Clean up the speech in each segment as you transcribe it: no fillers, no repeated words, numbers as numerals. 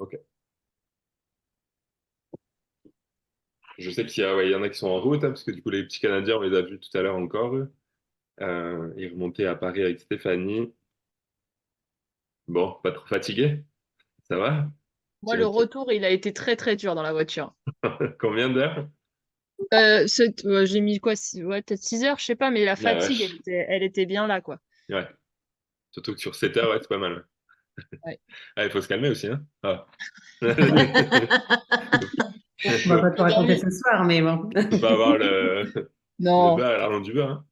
Ok. Je sais qu'il y en a qui sont en route, hein, parce que du coup, les petits Canadiens, on les a vus tout à l'heure encore. Ils remontaient à Paris avec Stéphanie. Bon, pas trop fatigué? Ça va? Moi, le retour, il a été très très dur dans la voiture. Combien d'heures? J'ai mis quoi, ouais, peut-être 6 heures, je sais pas, mais la La fatigue, vache. elle était bien là, quoi. Ouais. Surtout que sur 7 heures, ouais, c'est pas mal. Ouais. Ah, il faut se calmer aussi, hein? Ah. On va pas tout J'ai raconter dormi. ce soir, mais bon. Faut pas avoir le Non, beurre à l'argent du beurre, hein?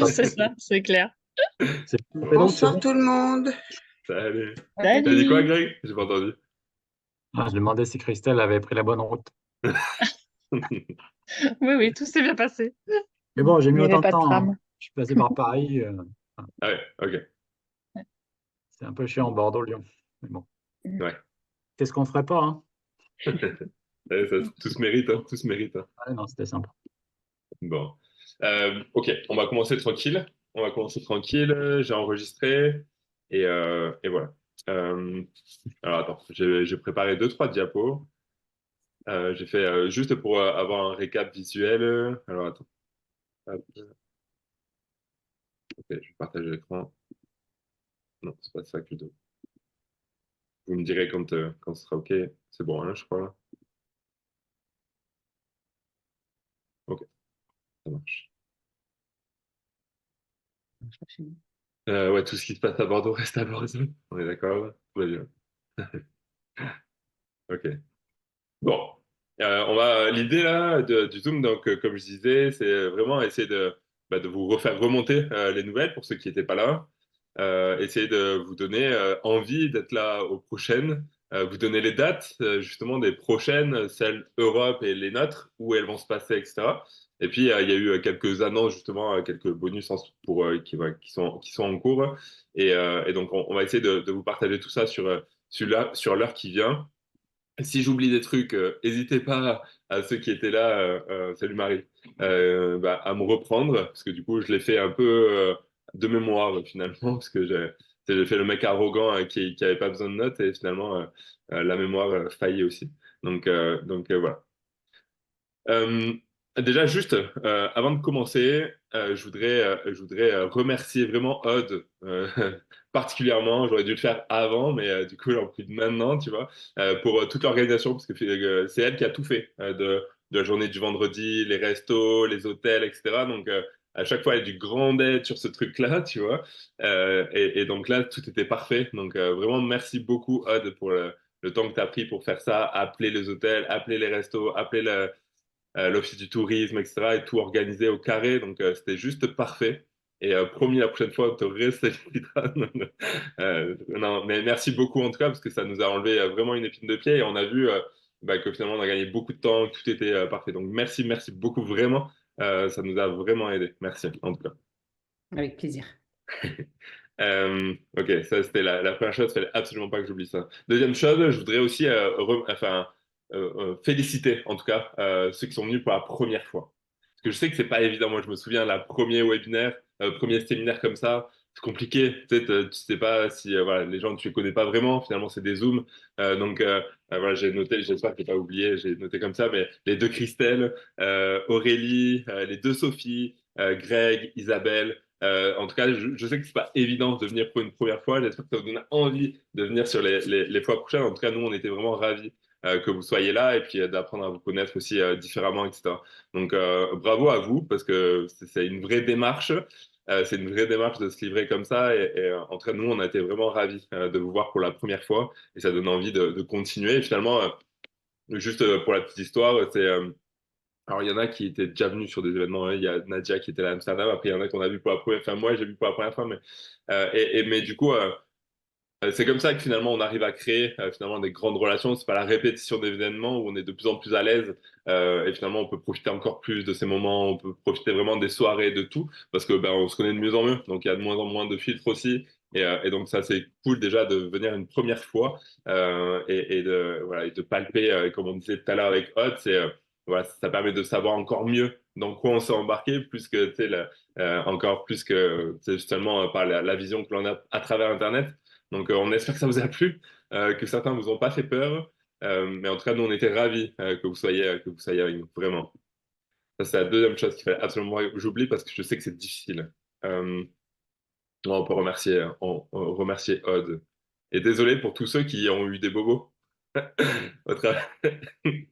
c'est ça, c'est clair. C'est fait long ce Bonsoir mec. tout le monde. Salut. T'as dit quoi, Salut! Greg? J'ai pas entendu. Ah, je demandais si Christelle avait pris la bonne route. Oui, oui, tout s'est bien passé. Mais bon, j'ai Il mis n'y avait autant de pas de temps, hein. tram. Je suis passé par Paris. Ah ouais, ok. C'est un peu chiant, Bordeaux-Lyon. Mais bon, Ouais. qu'est-ce qu'on ferait pas, hein? Ouais, tout se mérite, hein, tout se mérite, hein. Ouais, non, c'était sympa. Bon. Ok, on va commencer tranquille. On va commencer tranquille. J'ai enregistré et voilà. Euh, alors attends, j'ai préparé deux, trois diapos. J'ai fait juste pour avoir un récap visuel. Alors attends. Hop. Ok, je vais partager l'écran. Non, c'est pas ça que je dois. Vous me direz quand ce sera ok. C'est bon, hein, je crois. Ok, ça marche. Ouais, tout ce qui se passe à Bordeaux reste à Bordeaux. On est d'accord? Tout va bien. Ok. Bon, l'idée là du Zoom, donc comme je disais, c'est vraiment essayer de vous refaire remonter les nouvelles pour ceux qui n'étaient pas là. Essayer de vous donner envie d'être là aux prochaines, vous donner les dates justement des prochaines, celles Europe et les nôtres, où elles vont se passer, etc. Et puis il y a eu quelques annonces justement, quelques bonus qui sont en cours. Et donc on va essayer de vous partager tout ça sur l'heure qui vient. Si j'oublie des trucs, n'hésitez pas à ceux qui étaient là, salut Marie, à me reprendre, parce que du coup, je l'ai fait un peu de mémoire finalement, parce que j'ai fait le mec arrogant qui avait pas besoin de notes, et finalement, la mémoire faillit aussi. Donc voilà. Euh, Déjà, juste avant de commencer, je voudrais remercier vraiment Odd particulièrement. J'aurais dû le faire avant, mais du coup, j'en prie de maintenant, tu vois, pour toute l'organisation, parce que c'est elle qui a tout fait de la journée du vendredi, les restos, les hôtels, etc. Donc, à chaque fois, elle a du grand aide sur ce truc-là, tu vois. Et donc là, tout était parfait. Donc, vraiment, merci beaucoup, Odd, pour le temps que tu as pris pour faire ça, appeler les hôtels, appeler les restos, appeler l'office du tourisme, etc. et tout organisé au carré. Donc, c'était juste parfait. Et promis, la prochaine fois, on te récélétera. Non, mais merci beaucoup en tout cas, parce que ça nous a enlevé vraiment une épine de pied et on a vu que finalement, on a gagné beaucoup de temps, que tout était parfait. Donc, merci beaucoup vraiment. Ça nous a vraiment aidé. Merci en tout cas. Avec plaisir. Ok, ça c'était la première chose, il fallait absolument pas que j'oublie ça. Deuxième chose, je voudrais aussi féliciter en tout cas ceux qui sont venus pour la première fois. Parce que je sais que c'est pas évident. Moi, je me souviens la premier webinaire, premier séminaire comme ça, c'est compliqué. Peut-être tu sais pas si voilà, les gens tu les connais pas vraiment. Finalement, c'est des zooms. Voilà, j'ai noté, j'espère que j'ai pas oublié, j'ai noté comme ça, mais les deux Christelle, Aurélie, les deux Sophie, Greg, Isabelle. En tout cas, je sais que c'est pas évident de venir pour une première fois. J'espère que ça vous donne envie de venir sur les fois prochaines. En tout cas, nous, on était vraiment ravis que vous soyez là et puis d'apprendre à vous connaître aussi différemment, etc. Donc, bravo à vous parce que c'est une vraie démarche. C'est une vraie démarche de se livrer comme ça. En tout cas, nous, on a été vraiment ravis de vous voir pour la première fois et ça donne envie de continuer. Et finalement, juste pour la petite histoire, alors, il y en a qui étaient déjà venus sur des événements, hein. Il y a Nadia qui était là à Amsterdam. Après, il y en a qu'on a vu pour la première fois. Enfin, moi, j'ai vu pour la première fois. Mais du coup, c'est comme ça que finalement, on arrive à créer finalement des grandes relations. C'est pas la répétition d'événements où on est de plus en plus à l'aise. Et finalement, on peut profiter encore plus de ces moments. On peut profiter vraiment des soirées, de tout. Parce que on se connaît de mieux en mieux. Donc, il y a de moins en moins de filtres aussi. Et donc, ça, c'est cool déjà de venir une première fois et de palper, comme on disait tout à l'heure avec Hot, voilà, ça permet de savoir encore mieux dans quoi on s'est embarqué, plus que, tu sais, encore plus que c'est seulement par la vision que l'on a à travers Internet. Donc, on espère que ça vous a plu. que certains vous ont pas fait peur. Mais en tout cas, nous, on était ravis que vous soyez avec nous, vraiment. Ça, c'est la deuxième chose qu'il fallait absolument que j'oublie parce que je sais que c'est difficile. Euh, on peut on remercier Aude. Et désolé pour tous ceux qui ont eu des bobos au travail. C'est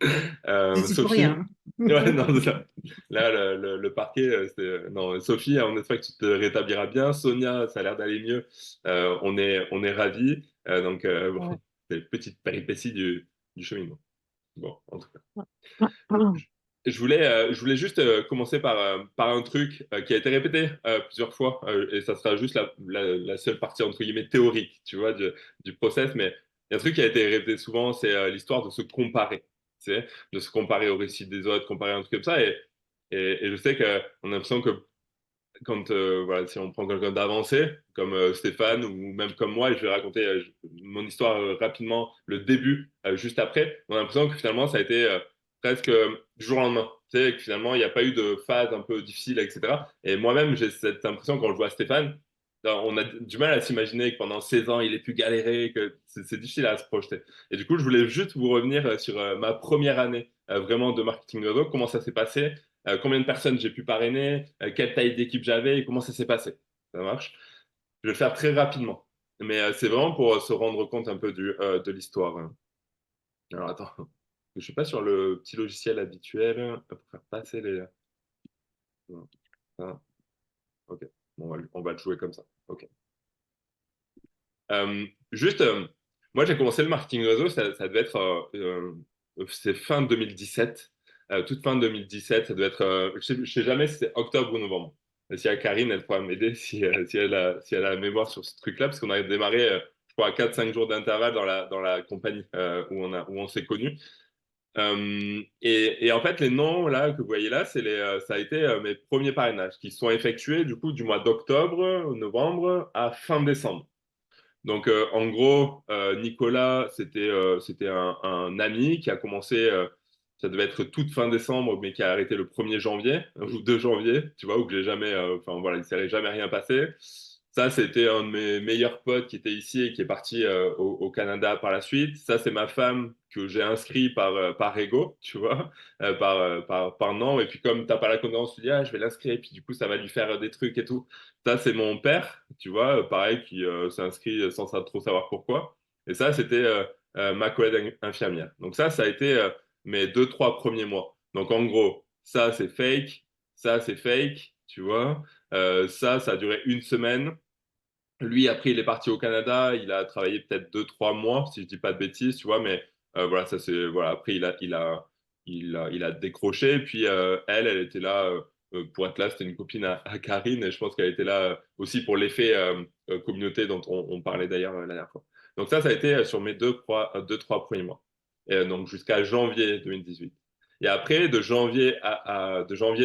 pour Sophie, rien. ouais, non, c'est ça. Là, le parquet, non, Sophie, on espère que tu te rétabliras bien. Sonia, ça a l'air d'aller mieux. On est ravis. Bon, Ouais. c'est une petite péripétie du cheminement. Bon, en tout cas. Ouais. Je voulais juste commencer par un truc qui a été répété plusieurs fois, et ça sera juste la seule partie entre guillemets théorique, tu vois, du process, mais il y a un truc qui a été répété souvent, c'est l'histoire de se comparer, tu sais, de se comparer au récit des autres, comparer un truc comme ça, et je sais qu'on a l'impression que quand voilà, si on prend quelqu'un d'avancé, comme Stéphane ou même comme moi, et je vais raconter mon histoire rapidement, le début, juste après, on a l'impression que finalement ça a été presque du jour au lendemain. Tu sais, que finalement il n'y a pas eu de phase un peu difficile, etc. Et moi-même, j'ai cette impression quand je vois Stéphane, on a du mal à s'imaginer que pendant 16 ans il ait pu galérer, que c'est difficile à se projeter. Et du coup, je voulais juste vous revenir sur ma première année vraiment de marketing de réseau, comment ça s'est passé, combien de personnes j'ai pu parrainer, quelle taille d'équipe j'avais et comment ça s'est passé. Ça marche. Je vais le faire très rapidement. Mais c'est vraiment pour se rendre compte un peu de l'histoire, hein. Alors attends, je ne suis pas sur le petit logiciel habituel pour faire passer les. Ah, ok, bon, on va le jouer comme ça. Ok. Juste, moi j'ai commencé le marketing réseau, ça devait être c'est fin 2017, toute fin 2017, ça devait être, je sais jamais si c'est octobre ou novembre. Et s'il y a Karine, elle pourra m'aider si elle a la mémoire sur ce truc-là, parce qu'on a démarré, je crois, à 4-5 jours d'intervalle dans la compagnie où on s'est connus. Et en fait, les noms là que vous voyez là, ça a été mes premiers parrainages qui sont effectués du coup du mois d'octobre, novembre à fin décembre. Donc, en gros, Nicolas, c'était un ami qui a commencé, ça devait être toute fin décembre, mais qui a arrêté le 1er janvier, ou 2 janvier, tu vois, où que j'ai jamais, enfin voilà, il ne s'est jamais rien passé. Ça, c'était un de mes meilleurs potes qui était ici et qui est parti au Canada par la suite. Ça, c'est ma femme que j'ai inscrit par ego, tu vois, par nom. Et puis, comme tu n'as pas la connaissance, tu dis, ah, je vais l'inscrire. Et puis, du coup, ça va lui faire des trucs et tout. Ça, c'est mon père, tu vois, pareil, qui s'est inscrit sans trop savoir pourquoi. Et ça, c'était ma collègue infirmière. Donc ça a été mes 2, 3 premiers mois. Donc en gros, ça, c'est fake, tu vois. Ça a duré une semaine. Lui, après, il est parti au Canada. Il a travaillé peut-être 2, 3 mois, si je dis pas de bêtises, tu vois. Mais voilà, ça c'est voilà. Après, il a décroché. Puis elle était là pour être là. C'était une copine à Karine, et je pense qu'elle était là aussi pour l'effet communauté dont on parlait d'ailleurs la dernière fois. Donc ça a été sur mes 2, 3 premiers mois. Et, donc jusqu'à janvier 2018. Et après, de janvier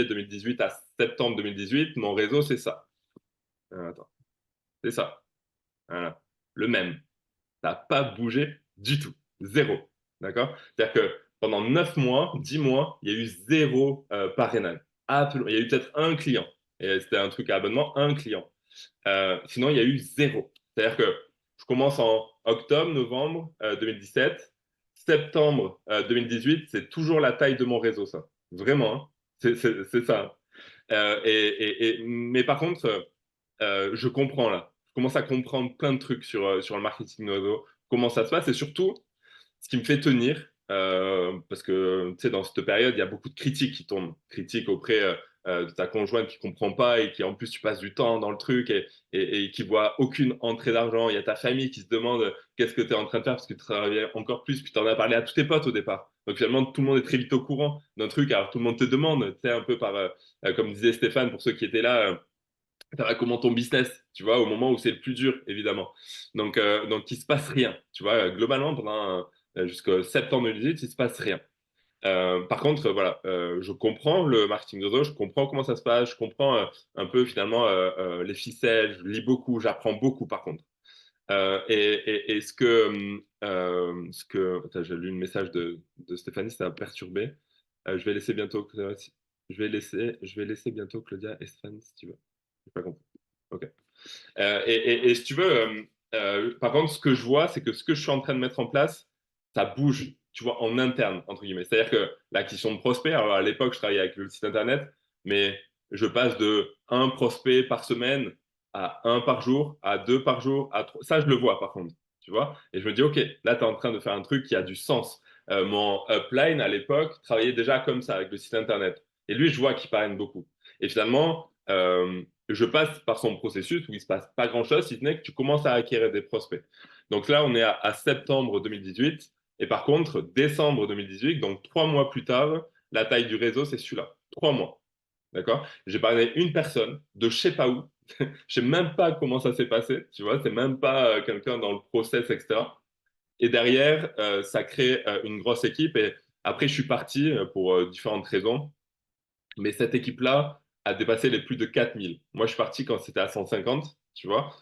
2018 à septembre 2018, mon réseau, c'est ça. Attends, c'est ça. Voilà. Le même. Ça n'a pas bougé du tout. Zéro. D'accord? C'est-à-dire que pendant 9 mois, 10 mois, il y a eu zéro parrainage. Absolument. Il y a eu peut-être un client. Et c'était un truc à abonnement, un client. Sinon, il y a eu zéro. C'est-à-dire que je commence en octobre, novembre 2017. Septembre 2018, c'est toujours la taille de mon réseau, ça. Vraiment, hein. C'est ça. Mais par contre, je comprends là. Je commence à comprendre plein de trucs sur le marketing de réseau, comment ça se passe et surtout ce qui me fait tenir, parce que tu sais, dans cette période, il y a beaucoup de critiques qui tombent, critiques auprès de ta conjointe qui comprend pas et qui en plus tu passes du temps dans le truc et qui voit aucune entrée d'argent. Il y a ta famille qui se demande qu'est-ce que tu es en train de faire parce que tu travailles encore plus, puis tu en as parlé à tous tes potes au départ. Donc finalement, tout le monde est très vite au courant d'un truc, alors tout le monde te demande, tu sais, un peu comme disait Stéphane, pour ceux qui étaient là, ça va comment ton business, tu vois, au moment où c'est le plus dur, évidemment. Donc il se passe rien, tu vois, globalement, pendant jusqu'au septembre 2018, il se passe rien. Par contre, voilà, je comprends le marketing de réseau, je comprends comment ça se passe, je comprends un peu finalement les ficelles, je lis beaucoup, j'apprends beaucoup par contre. Et attends, j'ai lu le message de Stéphanie, ça m'a perturbé. Je vais laisser bientôt, je vais laisser bientôt Claudia et Stéphanie si tu veux. J'ai pas compris. Ok. Et si tu veux, Par contre, ce que je vois, c'est que ce que je suis en train de mettre en place, ça bouge, tu vois, en interne, entre guillemets. C'est-à-dire que l'acquisition de prospects, alors à l'époque, je travaillais avec le site internet, mais je passe de un prospect par semaine à un par jour, à deux par jour, à trois. Ça, je le vois, par contre, tu vois. Et je me dis, OK, là, tu es en train de faire un truc qui a du sens. Mon upline, à l'époque, travaillait déjà comme ça, avec le site internet. Et lui, je vois qu'il parraine beaucoup. Et finalement, je passe par son processus où il ne se passe pas grand-chose, si ce n'est que tu commences à acquérir des prospects. Donc là, on est à septembre 2018. Et par contre, décembre 2018, donc 3 mois plus tard, la taille du réseau, c'est celui-là. 3 mois. D'accord? J'ai parlé une personne de je sais pas où. Je sais même pas comment ça s'est passé. Tu vois, c'est même pas quelqu'un dans le process, etc. Et derrière, ça crée une grosse équipe. Et après, je suis parti pour différentes raisons. Mais cette équipe-là a dépassé les plus de 4000. Moi, je suis parti quand c'était à 150, tu vois,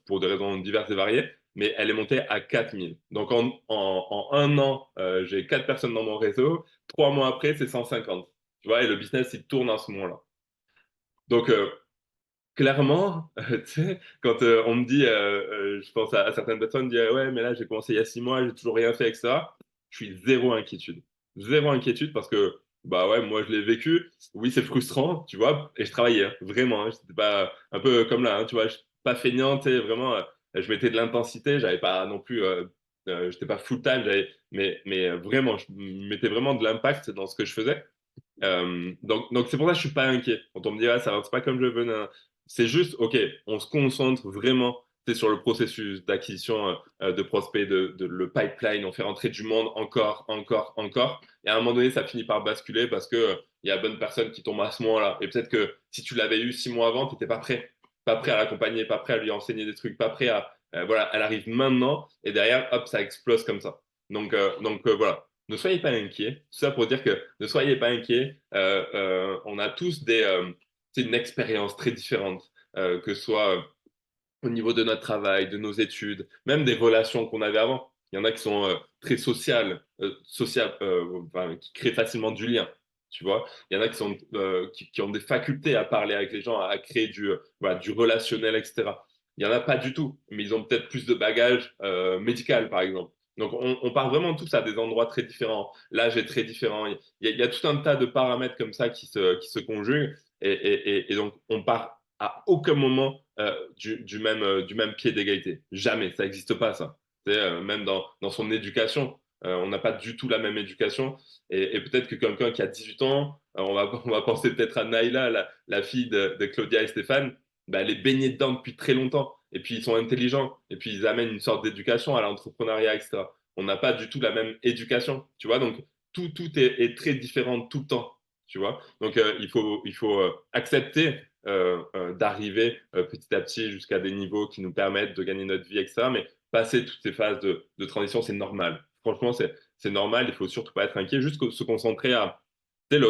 pour des raisons diverses et variées, mais elle est montée à 4000. Donc, en un an, j'ai 4 personnes dans mon réseau. 3 mois après, c'est 150. Tu vois, et le business, il tourne à ce moment-là. Donc, clairement, tu sais, quand on me dit, je pense à certaines personnes, disent ouais, mais là, j'ai commencé il y a 6 mois, j'ai toujours rien fait, etc. Je suis zéro inquiétude. Zéro inquiétude parce que, bah ouais, moi, je l'ai vécu. Oui, c'est frustrant, tu vois, et je travaillais, hein, vraiment. Hein, j'étais pas un peu comme là, hein, tu vois, je suis pas feignant, tu sais, vraiment, je mettais de l'intensité, j'avais pas non plus, j'étais pas full time, mais vraiment, je mettais vraiment de l'impact dans ce que je faisais. Donc c'est pour ça que je suis pas inquiet. Quand on me dit, ah, ça avance pas comme je veux, nan, nan. C'est juste, OK, on se concentre vraiment sur le processus d'acquisition de prospects, le pipeline, on fait rentrer du monde encore, encore, encore. Et à un moment donné, ça finit par basculer parce que il y a bonne personne qui tombe à ce moment-là. Et peut-être que si tu l'avais eu 6 mois avant, tu n'étais pas prêt. Pas prêt à l'accompagner, pas prêt à lui enseigner des trucs, pas prêt à. Voilà, elle arrive maintenant et derrière, hop, ça explose comme ça. Donc voilà. Ne soyez pas inquiets. Tout ça pour dire que ne soyez pas inquiets. On a tous une expérience très différente, que ce soit au niveau de notre travail, de nos études, même des relations qu'on avait avant. Il y en a qui sont très enfin, qui créent facilement du lien. Tu vois, il y en a qui ont des facultés à parler avec les gens, à créer voilà, du relationnel, etc. Il y en a pas du tout, mais ils ont peut-être plus de bagages médical, par exemple. Donc, on part vraiment tous à des endroits très différents. L'âge est très différent. Il y a tout un tas de paramètres comme ça qui se conjuguent. Et donc, on part à aucun moment du même pied d'égalité. Jamais, ça n'existe pas, ça. Même dans son éducation, on n'a pas du tout la même éducation. Et peut-être que quelqu'un qui a 18 ans, on va penser peut-être à Naïla, la fille de Claudia et Stéphane, bah, elle est baignée dedans depuis très longtemps. Et puis, ils sont intelligents. Et puis, ils amènent une sorte d'éducation à l'entrepreneuriat, etc. On n'a pas du tout la même éducation, tu vois. Donc, tout est très différent tout le temps, tu vois. Donc, il faut accepter d'arriver petit à petit jusqu'à des niveaux qui nous permettent de gagner notre vie, etc. Mais passer toutes ces phases de transition, c'est normal. Franchement, c'est normal. Il faut surtout pas être inquiet, juste se concentrer à. Tu sais,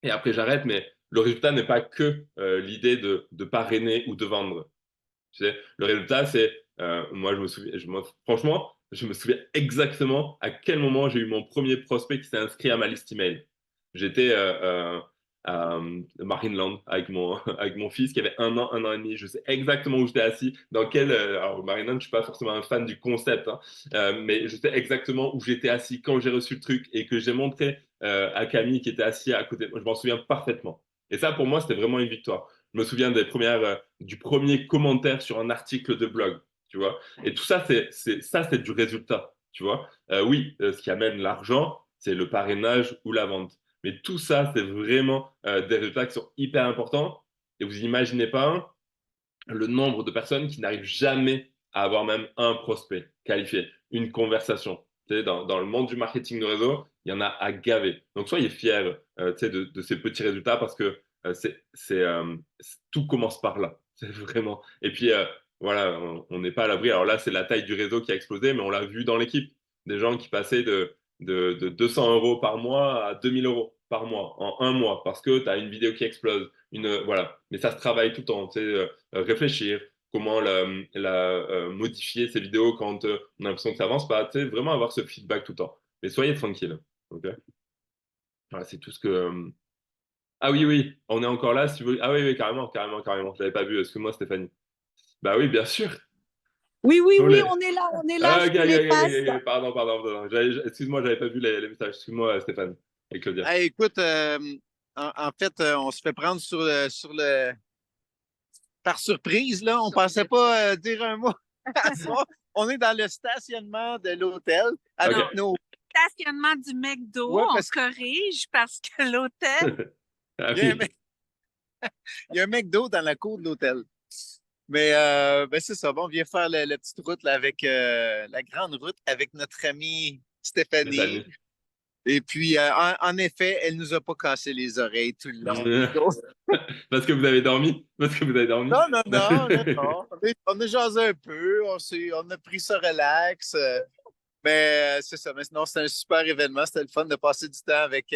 et après, j'arrête, mais le résultat n'est pas que l'idée de parrainer ou de vendre. Tu sais, le résultat, c'est. Moi, je me souviens, franchement, je me souviens exactement à quel moment j'ai eu mon premier prospect qui s'est inscrit à ma liste email. J'étais à Marineland avec mon fils qui avait 1 an et demi. Je sais exactement où j'étais assis, dans quel. Alors, Marineland, je ne suis pas forcément un fan du concept, hein, mais je sais exactement où j'étais assis quand j'ai reçu le truc et que j'ai montré à Camille qui était assis à côté de moi. Je m'en souviens parfaitement. Et ça, pour moi, c'était vraiment une victoire. Je me souviens du premier commentaire sur un article de blog, tu vois. Et tout ça, c'est du résultat, tu vois. Oui, ce qui amène l'argent, c'est le parrainage ou la vente. Mais tout ça, c'est vraiment des résultats qui sont hyper importants. Et vous imaginez pas le nombre de personnes qui n'arrivent jamais à avoir même un prospect qualifié, une conversation. Tu sais, dans le monde du marketing de réseau, il y en a à gaver. Donc, soyez fiers tu sais, de ces petits résultats parce que tout commence par là. C'est vraiment. Et puis, voilà, on n'est pas à l'abri. Alors là, c'est la taille du réseau qui a explosé, mais on l'a vu dans l'équipe. Des gens qui passaient de 200 euros par mois à 2000 euros par mois en un mois parce que tu as une vidéo qui explose. Voilà. Mais ça se travaille tout le temps. Tu sais, réfléchir, comment modifier ces vidéos quand on a l'impression que ça avance pas. Tu sais, vraiment avoir ce feedback tout le temps. Mais soyez tranquille. Ok. Voilà, c'est tout ce que. Ah oui, oui, on est encore là. Si vous... Ah oui, oui, carrément, carrément, carrément. Je l'avais pas vu. Excuse-moi, Stéphanie. Bah oui, bien sûr. Oui, oui, Tous oui, les... on est là, Ah, je ok, vous ok, les ok, passe. ok, ok. Pardon. Excuse-moi, j'avais pas vu les messages. Excuse-moi, Stéphane et Claudia. Hey, écoute, en fait, on se fait prendre par surprise, là. On pensait pas dire un mot à ça. On est dans le stationnement de l'hôtel Ok. avec nos. Stationnement du McDo, Ouais, on parce corrige parce que l'hôtel. Ah qu'il y a un, oui. Mc- il y a un McDo dans la cour de l'hôtel. Mais ben c'est ça. Bon, on vient faire la petite route là, avec la grande route avec notre amie Stéphanie. Stéphanie. Et puis, en effet, elle nous a pas cassé les oreilles tout le long, Nico. Parce que vous avez dormi? Parce que vous avez dormi? Non. On a jasé un peu, on a pris ça relax. Mais c'est ça. Mais sinon, c'était un super événement. C'était le fun de passer du temps avec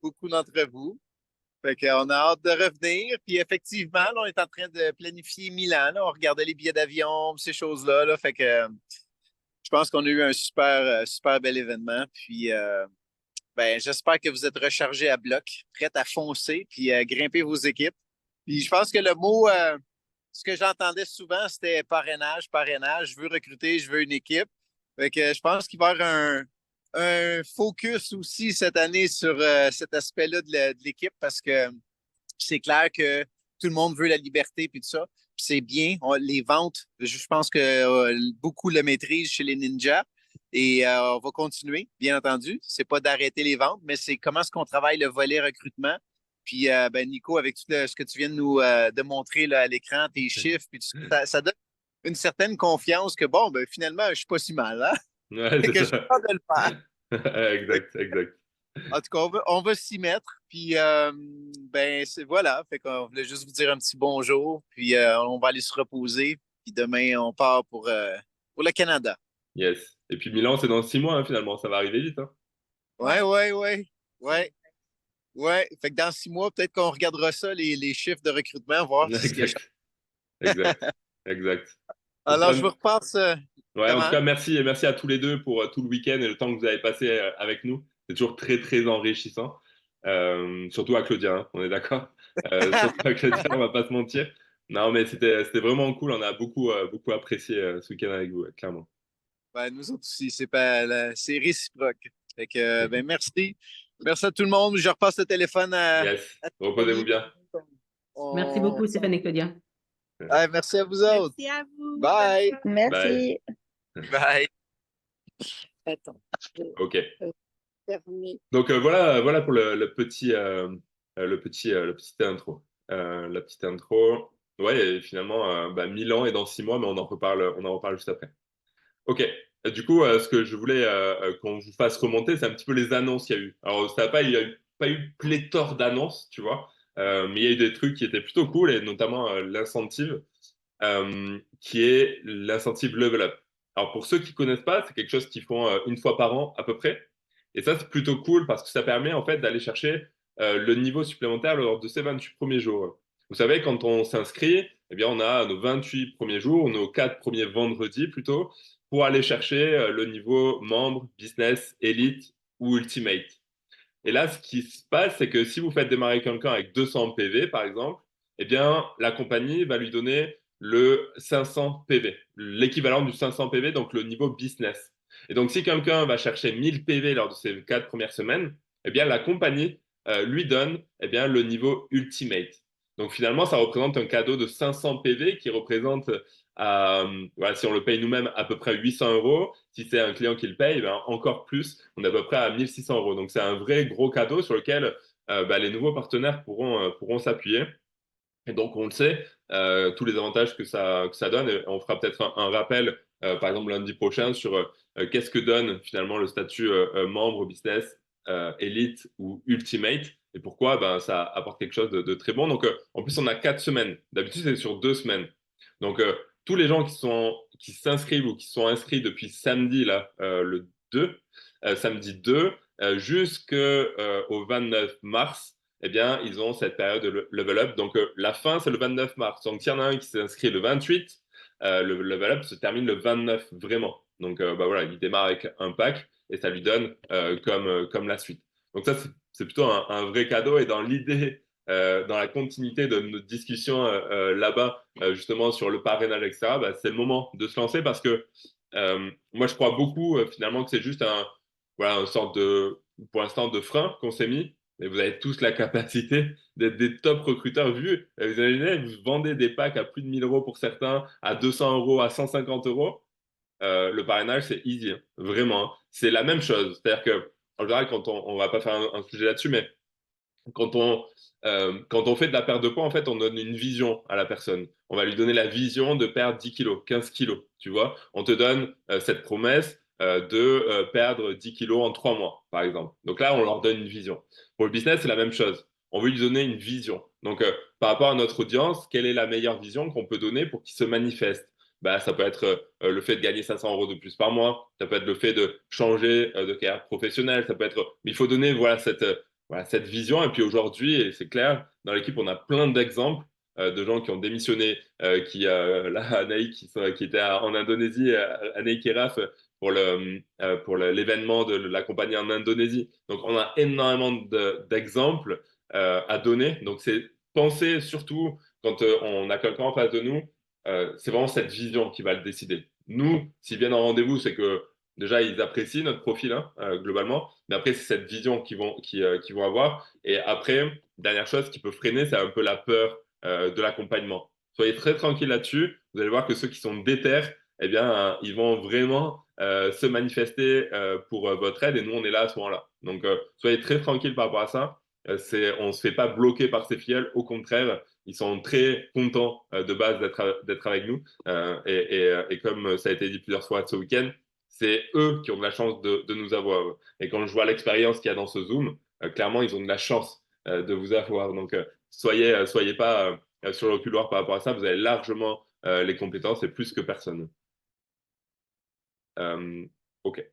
beaucoup d'entre vous. Fait qu'on a hâte de revenir. Puis effectivement, là, on est en train de planifier Milan. Là. On regardait les billets d'avion, ces choses-là. Là. Fait que je pense qu'on a eu un super bel événement. Puis ben, j'espère que vous êtes rechargés à bloc, prêts à foncer, puis à grimper vos équipes. Puis je pense que le mot, ce que j'entendais souvent, c'était parrainage, parrainage. Je veux recruter, je veux une équipe. Fait que je pense qu'il va y avoir un focus aussi cette année sur cet aspect-là de l'équipe parce que c'est clair que tout le monde veut la liberté puis tout ça. Puis c'est bien. Les ventes, je pense que beaucoup le maîtrisent chez les ninjas. Et on va continuer, bien entendu. C'est pas d'arrêter les ventes, mais c'est comment est-ce qu'on travaille le volet recrutement. Puis ben, Nico, avec tout ce que tu viens de nous de montrer là, à l'écran, tes chiffres, puis ça donne une certaine confiance que bon, ben, finalement, je suis pas si mal, hein? Ouais, Et c'est que je suis ça. capable de le faire. Exact. En tout cas, on va s'y mettre. Puis, ben, voilà. Fait qu'on voulait juste vous dire un petit bonjour. Puis, on va aller se reposer. Puis, demain, on part pour le Canada. Yes. Et puis Milan, c'est dans 6 mois, hein, finalement. Ça va arriver vite, hein. Ouais. Fait que dans 6 mois, peut-être qu'on regardera ça, les chiffres de recrutement, voir si ce qui a changé. Exact. Exact. En tout Alors, cas, je vous repasse. ouais, en tout Comment? cas, merci et merci à tous les deux pour tout le week-end et le temps que vous avez passé avec nous. C'est toujours très enrichissant. Surtout à Claudia, hein, on est d'accord? Surtout à Claudia, on va pas se mentir. Non, mais c'était vraiment cool. On a beaucoup apprécié ce week-end avec vous, clairement. Ben, nous autres aussi, c'est réciproque. Fait que, ben, merci. Merci à tout le monde. Je repasse le téléphone Yes. à Reposez-vous Stéphanie. bien. Merci On- beaucoup, Stéphane et Claudia. Merci à vous autres. Merci à vous. Bye. Bye. Merci. Bye. Attends, je Ok. vais fermer. Donc voilà pour le petit intro. La petite intro. Ouais, et finalement, bah, Milan est dans 6 mois, mais on en reparle juste après. Ok. Du coup, ce que je voulais qu'on vous fasse remonter, c'est un petit peu les annonces qu'il y a eu. Alors, il n'y a pas eu pléthore d'annonces, tu vois, mais il y a eu des trucs qui étaient plutôt cool, et notamment l'incentive, qui est l'incentive Level Up. Alors, pour ceux qui connaissent pas, c'est quelque chose qu'ils font une fois par an à peu près. Et ça, c'est plutôt cool parce que ça permet en fait d'aller chercher le niveau supplémentaire lors de ces 28 premiers jours. Vous savez, quand on s'inscrit, eh bien, on a nos 28 premiers jours, nos 4 premiers vendredis plutôt, pour aller chercher le niveau membre, business, élite ou ultimate. Et là, ce qui se passe, c'est que si vous faites démarrer quelqu'un avec 200 PV, par exemple, eh bien, la compagnie va lui donner le 500 PV, l'équivalent du 500 PV, donc le niveau business. Et donc, si quelqu'un va chercher 1000 PV lors de ces 4 premières semaines, eh bien, la compagnie lui donne eh bien, le niveau ultimate. Donc, finalement, ça représente un cadeau de 500 PV qui représente, voilà, si on le paye nous-mêmes, à peu près 800 euros. Si c'est un client qui le paye, ben, encore plus, on est à peu près à 1600 euros. Donc, c'est un vrai gros cadeau sur lequel bah, les nouveaux partenaires pourront s'appuyer. Et donc, on le sait, tous les avantages que ça donne. Et on fera peut-être un rappel, par exemple, lundi prochain, sur qu'est-ce que donne finalement le statut membre, business, élite ou ultimate, et pourquoi ben, ça apporte quelque chose de très bon. Donc, en plus, on a 4 semaines. D'habitude, c'est sur 2 semaines. Donc, tous les gens qui s'inscrivent ou qui sont inscrits depuis samedi, là, le 2, samedi 2, jusqu'au 29 mars, eh bien, ils ont cette période de level up. Donc, la fin, c'est le 29 mars. Donc, s'il y en a un qui s'inscrit le 28, le level up se termine le 29, vraiment. Donc, bah, voilà, il démarre avec un pack et ça lui donne comme la suite. Donc, ça, c'est plutôt un vrai cadeau. Et dans l'idée dans la continuité de notre discussion là-bas, justement sur le parrainage, etc., bah, c'est le moment de se lancer parce que moi, je crois beaucoup finalement que c'est juste voilà, une sorte de, pour l'instant, de frein qu'on s'est mis. Et vous avez tous la capacité d'être des top recruteurs vus. Vous imaginez, vous vendez des packs à plus de 1000 euros pour certains, à 200 euros, à 150 euros. Le parrainage, c'est easy, hein. Vraiment, hein. C'est la même chose. C'est-à-dire que, en général, quand on va pas faire un sujet là-dessus, mais quand on fait de la perte de poids, en fait, on donne une vision à la personne. On va lui donner la vision de perdre 10 kilos, 15 kilos, tu vois. On te donne cette promesse de perdre 10 kilos en 3 mois, par exemple. Donc là, on leur donne une vision. Pour le business, c'est la même chose. On veut lui donner une vision. Donc, par rapport à notre audience, quelle est la meilleure vision qu'on peut donner pour qu'il se manifeste? Bah, ça peut être le fait de gagner 500 euros de plus par mois. Ça peut être le fait de changer de carrière professionnelle. Ça peut être... Mais il faut donner voilà, cette vision. Et puis aujourd'hui, et c'est clair, dans l'équipe, on a plein d'exemples de gens qui ont démissionné, là, Anaï qui était en Indonésie, Anaï Keraf, pour l'événement de la compagnie en Indonésie. Donc, on a énormément d'exemples à donner. Donc, c'est penser surtout quand on a quelqu'un en face de nous, c'est vraiment cette vision qui va le décider. Nous, s'ils viennent en rendez-vous, c'est que déjà, ils apprécient notre profil, hein, globalement. Mais après, c'est cette vision qu'ils vont avoir. Et après, dernière chose qui peut freiner, c'est un peu la peur de l'accompagnement. Soyez très tranquille là-dessus. Vous allez voir que ceux qui sont déter, eh bien, ils vont vraiment se manifester pour votre aide. Et nous, on est là à ce moment-là. Donc, soyez très tranquille par rapport à ça. On ne se fait pas bloquer par ces filleuls. Au contraire, ils sont très contents de base d'être avec nous. Et comme ça a été dit plusieurs fois ce week-end, c'est eux qui ont de la chance de nous avoir. Et quand je vois l'expérience qu'il y a dans ce Zoom, clairement, ils ont de la chance de vous avoir. Donc, soyez pas sur le couloir par rapport à ça. Vous avez largement les compétences et plus que personne. OK.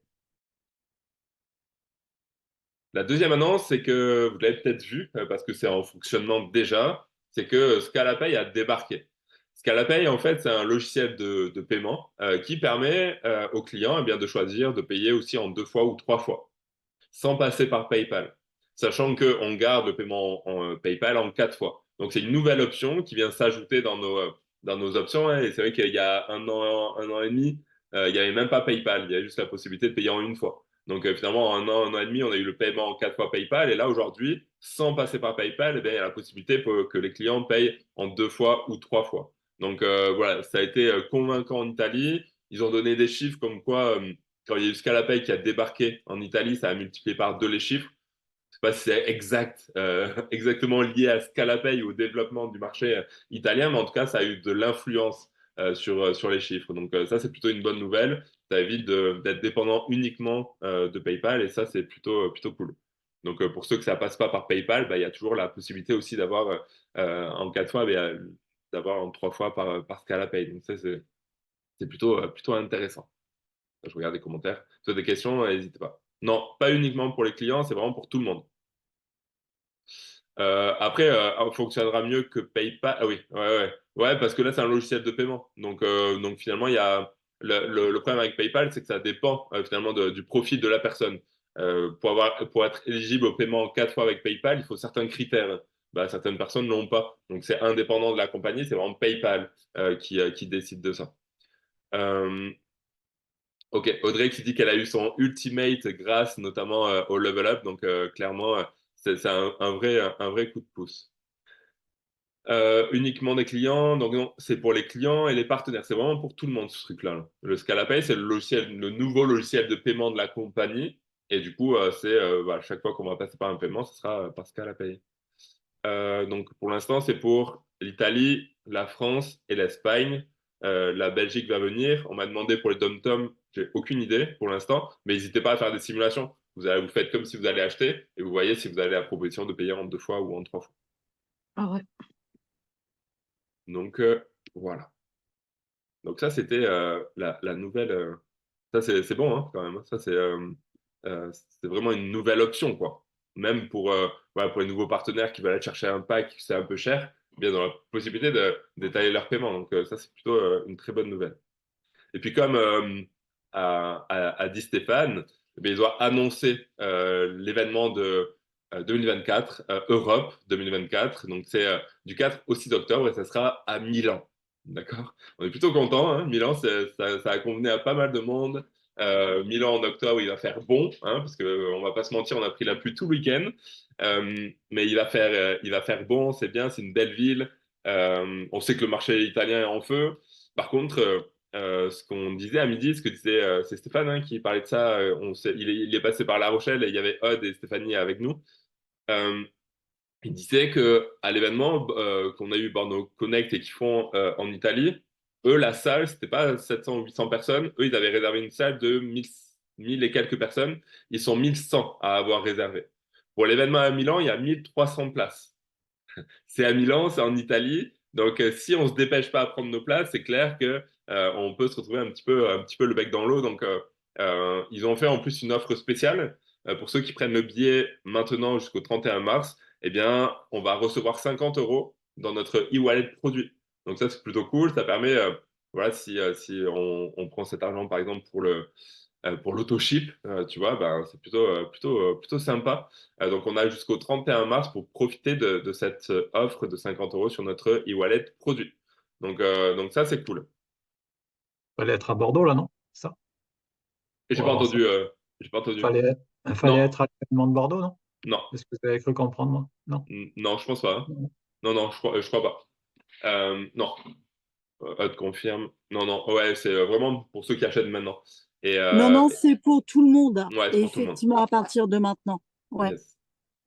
La deuxième annonce, c'est que vous l'avez peut-être vu, parce que c'est en fonctionnement déjà, c'est que Scalapay a débarqué. Scalapay, en fait, c'est un logiciel de paiement qui permet aux clients eh bien, de choisir de payer aussi en 2 fois ou 3 fois, sans passer par PayPal, sachant qu'on garde le paiement en PayPal en 4 fois. Donc, c'est une nouvelle option qui vient s'ajouter dans nos options, hein. Et c'est vrai qu'il y a un an et demi, il n'y avait même pas PayPal, il y avait juste la possibilité de payer en une fois. Donc, finalement, en un an et demi, on a eu le paiement en 4 fois PayPal. Et là, aujourd'hui, sans passer par PayPal, eh bien, il y a la possibilité pour que les clients payent en 2 fois ou 3 fois. Donc, voilà, ça a été convaincant en Italie. Ils ont donné des chiffres comme quoi quand il y a eu Scalapay qui a débarqué en Italie, ça a multiplié par 2 les chiffres. Je ne sais pas si c'est exactement lié à Scalapay ou au développement du marché italien, mais en tout cas, ça a eu de l'influence sur les chiffres. Donc ça, c'est plutôt une bonne nouvelle. Ça évite d'être dépendant uniquement de PayPal et ça, c'est plutôt cool. Donc pour ceux que ça passe pas par PayPal, bah, il y a toujours la possibilité aussi d'avoir en 4 fois, d'avoir en 3 fois par Scalapay. Donc ça, c'est plutôt intéressant. Je regarde les commentaires. Si vous avez des questions, n'hésitez pas. Non, pas uniquement pour les clients, c'est vraiment pour tout le monde. Après, fonctionnera mieux que PayPal. Ah oui, ouais, parce que là, c'est un logiciel de paiement. Donc finalement, il y a le problème avec PayPal, c'est que ça dépend finalement du profil de la personne. Pour être éligible au paiement en 4 fois avec PayPal, il faut certains critères. Bah, certaines personnes ne l'ont pas. Donc c'est indépendant de la compagnie, c'est vraiment PayPal qui décide de ça. Ok, Audrey qui dit qu'elle a eu son ultimate grâce notamment au level up, donc clairement c'est un vrai coup de pouce. Uniquement des clients, donc non, c'est pour les clients et les partenaires, c'est vraiment pour tout le monde ce truc-là. Le Scalapay, c'est le nouveau logiciel de paiement de la compagnie, et du coup voilà, chaque fois qu'on va passer par un paiement, ce sera par Scalapay. Donc pour l'instant, c'est pour l'Italie, la France et l'Espagne. La Belgique va venir. On m'a demandé pour les dom-tom, j'ai aucune idée pour l'instant, mais n'hésitez pas à faire des simulations. Vous faites comme si vous allez acheter et vous voyez si vous avez la proposition de payer en 2 fois ou en 3 fois. Ah ouais. Donc voilà. Donc ça, c'était la nouvelle. Ça, c'est bon hein, quand même. Ça, c'est vraiment une nouvelle option, quoi. Même voilà, pour les nouveaux partenaires qui veulent aller chercher un pack, c'est un peu cher, bien dans la possibilité d'étaler leur paiement. Donc ça, c'est plutôt une très bonne nouvelle. Et puis comme a dit Stéphane, eh bien, ils doivent annoncer l'événement 2024, Europe 2024. Donc, c'est du 4 au 6 octobre et ça sera à Milan. D'accord? On est plutôt content. Hein. Milan, ça a convenu à pas mal de monde. Milan en octobre, il va faire bon, hein, parce qu'on va pas se mentir, on a pris la pluie tout le week-end. Mais il va faire bon, c'est bien, c'est une belle ville. On sait que le marché italien est en feu. Par contre, ce qu'on disait à midi, ce que disait c'est Stéphane hein, qui parlait de ça, il est passé par La Rochelle et il y avait Odd et Stéphanie avec nous. Euh, il disait que à l'événement qu'on a eu Bordeaux Connect et qu'ils font en Italie, eux, la salle, c'était pas 700 ou 800 personnes. Eux, ils avaient réservé une salle de 1000 et quelques personnes. Ils sont 1100 à avoir réservé. Pour l'événement à Milan, il y a 1300 places. C'est à Milan, c'est en Italie. Donc, si on se dépêche pas à prendre nos places, c'est clair que on peut se retrouver un petit peu le bec dans l'eau. Donc, ils ont fait en plus une offre spéciale pour ceux qui prennent le billet maintenant jusqu'au 31 mars. Eh bien, on va recevoir 50 euros dans notre e-wallet produit. Donc, ça, c'est plutôt cool. Ça permet, voilà, si on prend cet argent, par exemple, pour l'auto-ship, tu vois, ben, c'est plutôt sympa. Donc, on a jusqu'au 31 mars pour profiter de cette offre de 50 euros sur notre e-wallet produit. Donc ça, c'est cool. Fallait être à Bordeaux, là, non? Ça, Et pour avoir ça. j'ai pas entendu. Fallait Non, être à l'événement de Bordeaux, non? non, C'est ce que vous avez cru comprendre, moi? Non? non, je pense pas. Hein. Non. Non, non, je crois pas. Non, Hud confirme. Non, non, ouais, c'est vraiment pour ceux qui achètent maintenant. Et Non, non, c'est pour tout le monde. ouais, c'est Et pour tout le monde. effectivement, à partir de maintenant. Ouais. Yes.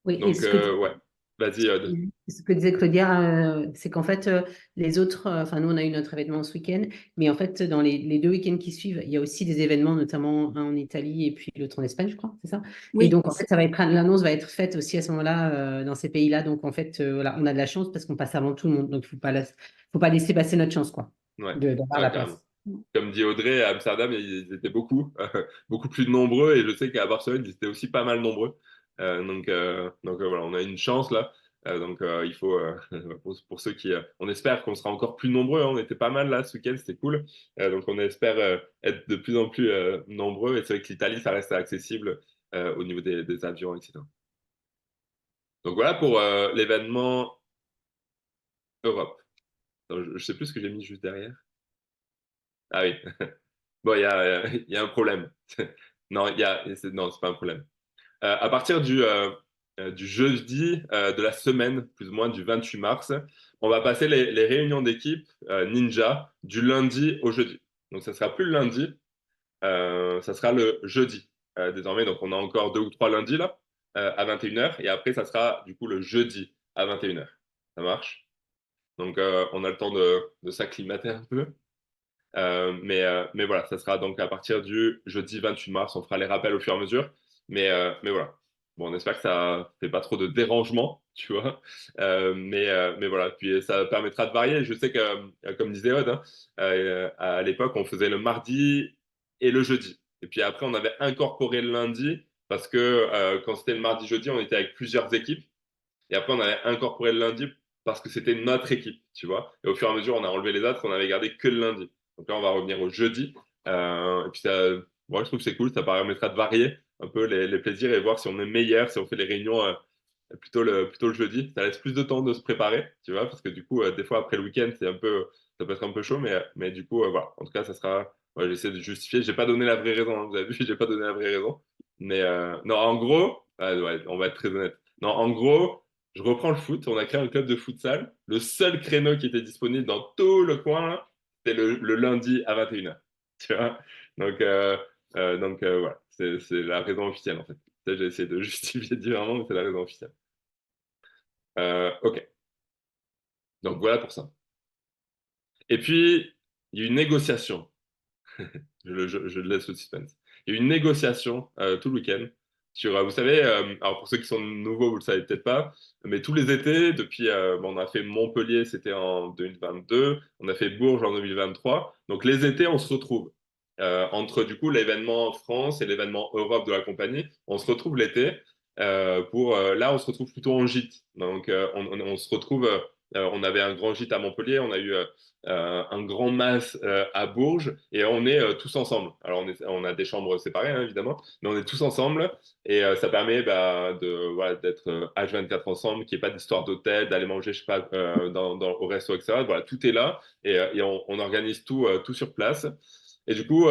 Oui, et Donc, ouais, vas-y, Hud. ce que disait Claudia, c'est qu'en fait, les autres, enfin, nous, on a eu notre événement ce week-end, mais en fait, dans les 2 week-ends qui suivent, il y a aussi des événements, notamment un en Italie et puis l'autre en Espagne, je crois, c'est ça? Et Oui. donc, en fait, l'annonce va être faite aussi à ce moment-là, dans ces pays-là. Donc, en fait, voilà, on a de la chance parce qu'on passe avant tout le monde. Donc, faut pas laisser passer notre chance, quoi, Ouais, d'avoir ouais, la carrément. place. Comme dit Audrey, à Amsterdam, ils étaient beaucoup, beaucoup plus nombreux. Et je sais qu'à Barcelone, ils étaient aussi pas mal nombreux. Donc voilà, on a une chance là. Il faut, pour ceux qui. On espère qu'on sera encore plus nombreux. Hein. On était pas mal là ce week-end, c'était cool. Donc on espère être de plus en plus nombreux. Et c'est vrai que l'Italie, ça reste accessible au niveau des avions, etc. Donc voilà pour l'événement Europe. Attends, je sais plus ce que j'ai mis juste derrière. Ah oui. Bon, il y a un problème. Non, non, c'est pas un problème. À partir du jeudi de la semaine, plus ou moins du 28 mars, on va passer les réunions d'équipe Ninja du lundi au jeudi. Donc, ça sera plus le lundi, ça sera le jeudi désormais. Donc, on a encore 2 ou 3 lundis là, à 21h. Et après, ça sera du coup le jeudi à 21h. Ça marche? Donc, on a le temps de s'acclimater un peu. Mais voilà, ça sera donc à partir du jeudi 28 mars. On fera les rappels au fur et à mesure. Mais voilà. Bon, on espère que ça fait pas trop de dérangement, tu vois. Mais voilà. Puis ça permettra de varier. Je sais que, comme disait Aude, hein, à l'époque, on faisait le mardi et le jeudi. Et puis après, on avait incorporé le lundi parce que quand c'était le mardi-jeudi, on était avec plusieurs équipes. Et après, on avait incorporé le lundi parce que c'était notre équipe, tu vois. Et au fur et à mesure, on a enlevé les autres, on avait gardé que le lundi. Donc là, on va revenir au jeudi. Et puis, moi, je trouve que c'est cool. Ça permettra de varier un peu les plaisirs et voir si on est meilleur, si on fait les réunions plutôt le jeudi. Ça laisse plus de temps de se préparer, tu vois, parce que du coup, des fois, après le week-end, ça peut être un peu chaud. Mais du coup, voilà. En tout cas, ça sera. Ouais, j'essaie de justifier. J'ai pas donné la vraie raison. Hein, vous avez vu, j'ai pas donné la vraie raison. Mais non, en gros, ouais, on va être très honnête. Non, en gros, je reprends le foot. On a créé un club de futsal. Le seul créneau qui était disponible dans tout le coin, là, c'était le lundi à 21h. Tu vois? Donc, voilà. C'est la raison officielle, en fait. Ça, j'ai essayé de justifier différemment, mais c'est la raison officielle. Ok. Donc, voilà pour ça. Et puis, il y a eu une négociation. Je laisse le suspense. Il y a eu une négociation tout le week-end sur, vous savez, alors pour ceux qui sont nouveaux, vous le savez peut-être pas, mais tous les étés, depuis, bon, on a fait Montpellier, c'était en 2022, on a fait Bourges en 2023. Donc les étés, on se retrouve entre du coup l'événement France et l'événement Europe de la compagnie. On se retrouve l'été là, on se retrouve plutôt en gîte. Donc on se retrouve On avait un grand gîte à Montpellier, on a eu un grand mas à Bourges, et on est tous ensemble. Alors on a des chambres séparées, hein, évidemment, mais on est tous ensemble, et ça permet voilà, d'être H24 ensemble, qu'il n'y ait pas d'histoire d'hôtel, d'aller manger, je sais pas, au resto, etc. Voilà, tout est là, et on organise tout sur place. Et du coup,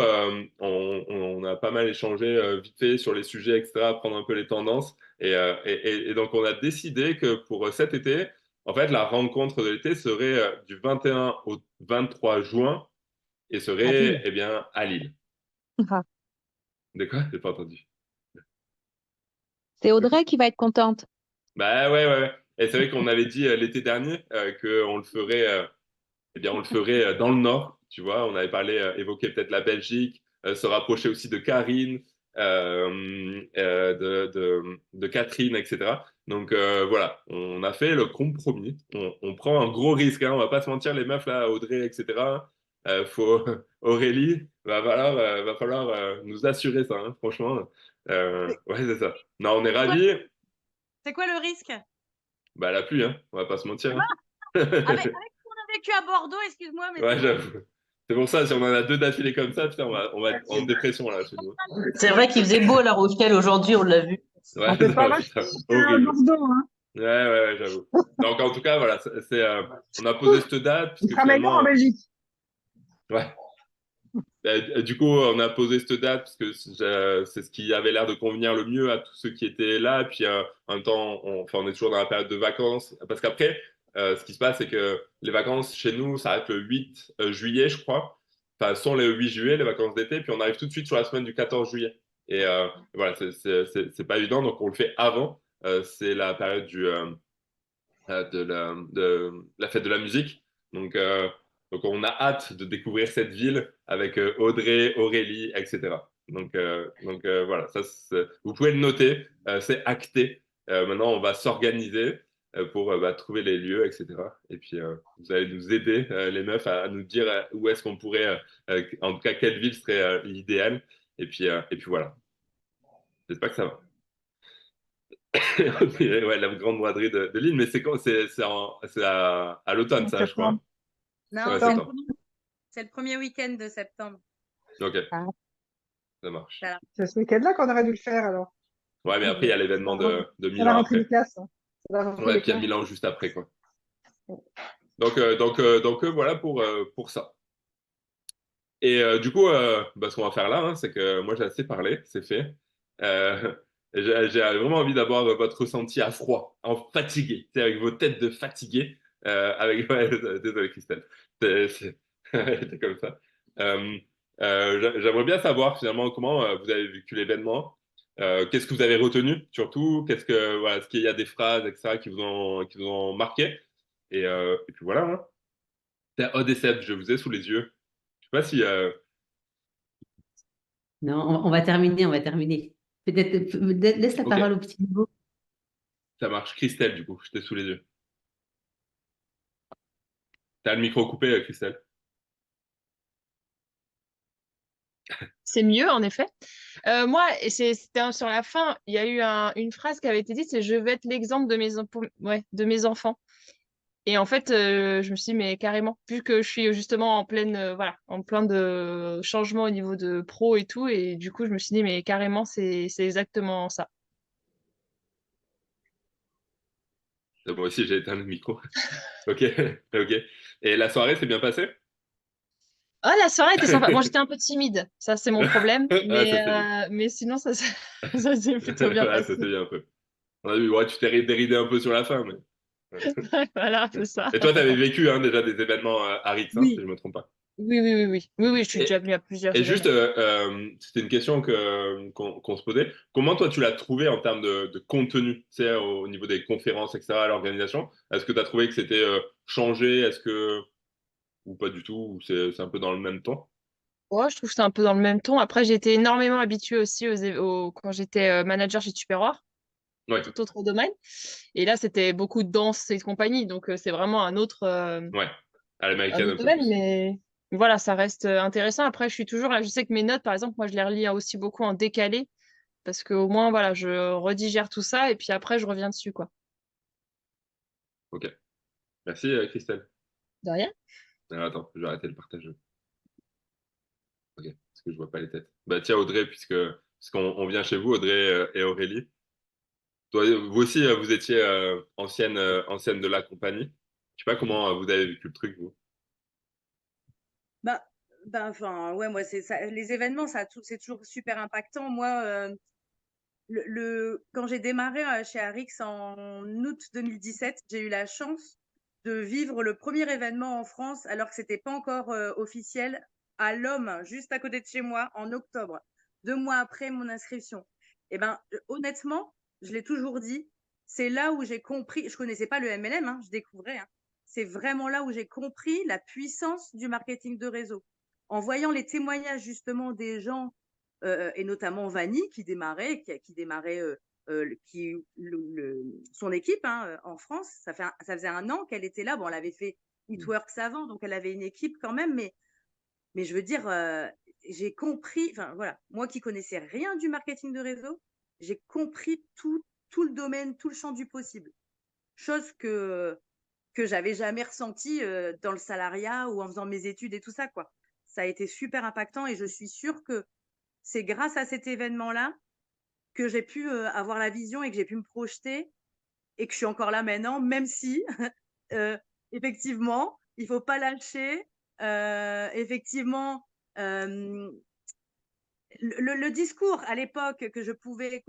on a pas mal échangé vite fait sur les sujets, etc., prendre un peu les tendances. Et donc, on a décidé que pour cet été, en fait, la rencontre de l'été serait du 21 au 23 juin et À serait, Lille. eh bien, à Lille. Ah. De quoi? J'ai pas entendu. C'est Audrey qui va être contente. Bah ouais, ouais, ouais. Et c'est vrai qu'on avait dit l'été dernier qu'on le ferait, eh bien, on le ferait dans le Nord, tu vois. On avait parlé, évoqué peut-être la Belgique, se rapprocher aussi de Karine, de Catherine, etc. Donc voilà, on a fait le compromis. On prend un gros risque, hein, on va pas se mentir, les meufs là, Audrey, etc. Aurélie, va falloir nous assurer ça, hein, franchement. Ouais, c'est ça. Non, on est ravis. C'est quoi le risque? Bah la pluie, hein, on va pas se mentir. Hein. Avec ce qu'on a vécu à Bordeaux, excuse-moi, mais Ouais, j'avoue. C'est pour ça, si on en a 2 d'affilée comme ça, putain, on va être en dépression là chez nous. C'est vrai qu'il faisait beau à La Rochelle aujourd'hui, on l'a vu. Ouais, On fait pas non, mal putain, à horrible. Bordeaux, hein. Ouais, ouais, ouais, j'avoue. Donc en tout cas, voilà, on a posé cette date, Il puisque sera meilleur en finalement, Belgique. ouais. Du coup, on a posé cette date parce que c'est ce qui avait l'air de convenir le mieux à tous ceux qui étaient là. Et puis en même temps, on est toujours dans la période de vacances. Parce qu'après, ce qui se passe, c'est que les vacances chez nous s'arrêtent le 8 juillet, je crois. Enfin, sont le 8 juillet, les vacances d'été. Puis on arrive tout de suite sur la semaine du 14 juillet. Et voilà, c'est pas évident. Donc on le fait avant. C'est la période de la fête de la musique. Donc, donc on a hâte de découvrir cette ville avec Audrey, Aurélie, etc. Donc voilà, vous pouvez le noter, c'est acté. Maintenant, on va s'organiser pour trouver les lieux, etc. Et puis, vous allez nous aider, les meufs, à nous dire où est-ce qu'on pourrait, en tout cas, quelle ville serait l'idéal. Et puis voilà. J'espère que ça va. Ouais, la grande braderie de Lille, mais c'est quand? C'est à l'automne, ça, je crois. non, Ouais, c'est septembre. c'est le premier week-end de septembre. Ok, Ah. ça marche. Voilà. C'est ce week-end-là qu'on aurait dû le faire alors. Ouais, mais après, il y a l'événement de C'est la Milan rentrée des après. classes. Hein. C'est la rentrée Ouais, des puis il y a classes. Milan juste après, quoi. Donc voilà pour ça. Et du coup, ce qu'on va faire là, hein, c'est que moi, j'ai assez parlé, c'est fait. Euh, j'ai vraiment envie d'avoir votre ressenti à froid, en fatigué, avec vos têtes de fatigué. Ouais, désolé, Christelle. C'était comme ça. Euh, J'aimerais bien savoir finalement comment vous avez vécu l'événement. Qu'est-ce que vous avez retenu, surtout? Voilà, est-ce qu'il y a des phrases, etc., qui vous ont marqué? Et puis voilà. Hein. Odd et Seb, je vous ai sous les yeux. Je sais pas si. Non, on va terminer, on va terminer. Peut-être, laisse la Ok, parole au petit niveau. ça marche. Christelle, du coup, je t'ai sous les yeux. T'as le micro coupé, Christelle. C'est mieux, en effet. Moi, c'était sur la fin, il y a eu une phrase qui avait été dite, c'est je vais être l'exemple de mes enfants. Et en fait, je me suis dit, mais carrément, vu que je suis justement voilà, en plein de changements au niveau de pro et tout, et du coup, je me suis dit, mais carrément, c'est exactement ça. Moi aussi, j'ai éteint le micro. Ok, ok. Et la soirée s'est bien passée? Ah, la soirée était sympa. Bon, j'étais un peu timide, ça c'est mon problème, Ah, ça c'est dit. mais sinon, ça s'est plutôt bien Ouais, ça passé. c'est bien un peu. On a vu, ouais, tu t'es déridé un peu sur la fin, mais. Voilà, c'est ça. Et toi, t'avais vécu hein, déjà des événements à Rix, hein, si Oui, je me trompe pas. oui, oui, oui, oui. Oui, oui, je suis déjà Et, venue à plusieurs et juste, événements. c'était une question qu'on se posait. Comment toi, tu l'as trouvé en termes de contenu, tu sais, au niveau des conférences, etc., à l'organisation? Est-ce que tu as trouvé que c'était changé? Ou pas du tout? Ou c'est un peu dans le même temps? Ouais, je trouve que c'est un peu dans le même ton. Après, j'ai été énormément habituée aussi quand j'étais manager chez Tupperware, Ouais, tout autre domaine. Et là, c'était beaucoup de danse et de compagnie. Donc, c'est vraiment ouais. À un l'américaine autre un peu domaine. plus. Mais voilà, ça reste intéressant. Après, je suis toujours là. Je sais que mes notes, par exemple, moi, je les relis aussi beaucoup en décalé. Parce qu'au moins, voilà, je redigère tout ça. Et puis après, je reviens dessus, quoi. Ok. Merci, Christelle. De rien. Alors, attends, je vais arrêter le partage. Ok, parce que je vois pas les têtes. Bah tiens, Audrey, puisqu'on vient chez vous, Audrey et Aurélie. Toi, vous aussi, vous étiez ancienne de la compagnie. Je sais pas comment vous avez vécu le truc, vous. Bah, enfin, ouais, moi, c'est ça. Les événements, c'est toujours super impactant. Moi, quand j'ai démarré chez Arix en août 2017, j'ai eu la chance de vivre le premier événement en France, alors que c'était pas encore officiel, à l'Homme, juste à côté de chez moi, en octobre, 2 mois après mon inscription. Et ben, honnêtement, je l'ai toujours dit, c'est là où j'ai compris. Je connaissais pas le MLM, hein, je découvrais. Hein. C'est vraiment là où j'ai compris la puissance du marketing de réseau. En voyant les témoignages justement des gens et notamment Vanny qui démarrait, son équipe hein, en France. Ça faisait 1 an qu'elle était là. Bon, elle avait fait Eatworks avant, donc elle avait une équipe quand même, mais je veux dire, j'ai compris, enfin voilà, moi qui connaissais rien du marketing de réseau, j'ai compris tout le domaine, tout le champ du possible. Chose que j'avais jamais ressenti dans le salariat ou en faisant mes études et tout ça, quoi. Ça a été super impactant et je suis sûre que c'est grâce à cet événement-là que j'ai pu avoir la vision et que j'ai pu me projeter et que je suis encore là maintenant, même si, effectivement, il faut pas lâcher. Effectivement, le discours à l'époque que je pouvais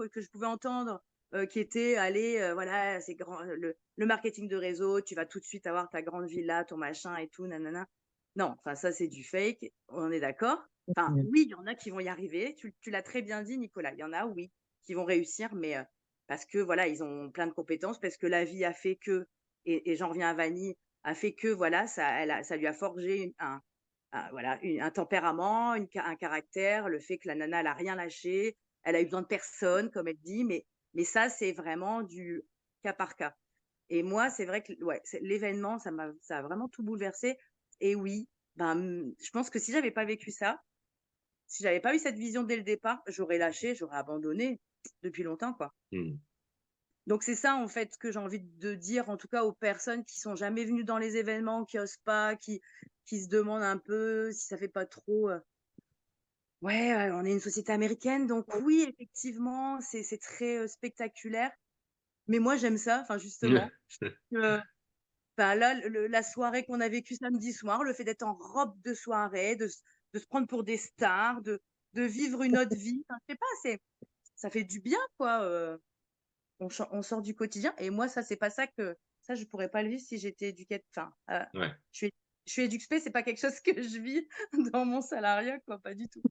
entendre, qui était, allez, voilà, c'est grand, le marketing de réseau, tu vas tout de suite avoir ta grande villa, ton machin et tout, nanana. Non, enfin, ça, c'est du fake, on est d'accord. Enfin, oui, il y en a qui vont y arriver. Tu l'as très bien dit, Nicolas. Il y en a, oui, qui vont réussir, mais parce que voilà, ils ont plein de compétences, parce que la vie a fait que, et j'en reviens à Vanny, a fait que voilà, ça lui a forgé voilà, un tempérament, un caractère, le fait que la nana, elle a rien lâché, elle a eu besoin de personne, comme elle dit, mais ça, c'est vraiment du cas par cas. Et moi, c'est vrai que ouais, l'événement, ça a vraiment tout bouleversé. Et oui, je pense que si j'avais pas vécu ça, si j'avais pas eu cette vision dès le départ, j'aurais lâché, j'aurais abandonné depuis longtemps, quoi. Donc c'est ça en fait que j'ai envie de dire, en tout cas aux personnes qui sont jamais venues dans les événements, qui osent pas, qui se demandent un peu si ça fait pas trop. Ouais, on est une société américaine, donc oui, effectivement, c'est très spectaculaire. Mais moi j'aime ça, enfin justement. Là, la soirée qu'on a vécue samedi soir, le fait d'être en robe de soirée, de se prendre pour des stars, de vivre une autre vie, enfin, je sais pas, ça fait du bien, quoi. On sort du quotidien. Et moi, ça, c'est pas ça ça, je pourrais pas le vivre si j'étais éduquée. Enfin, Ouais. je suis éduquée, c'est pas quelque chose que je vis dans mon salariat, quoi, pas du tout.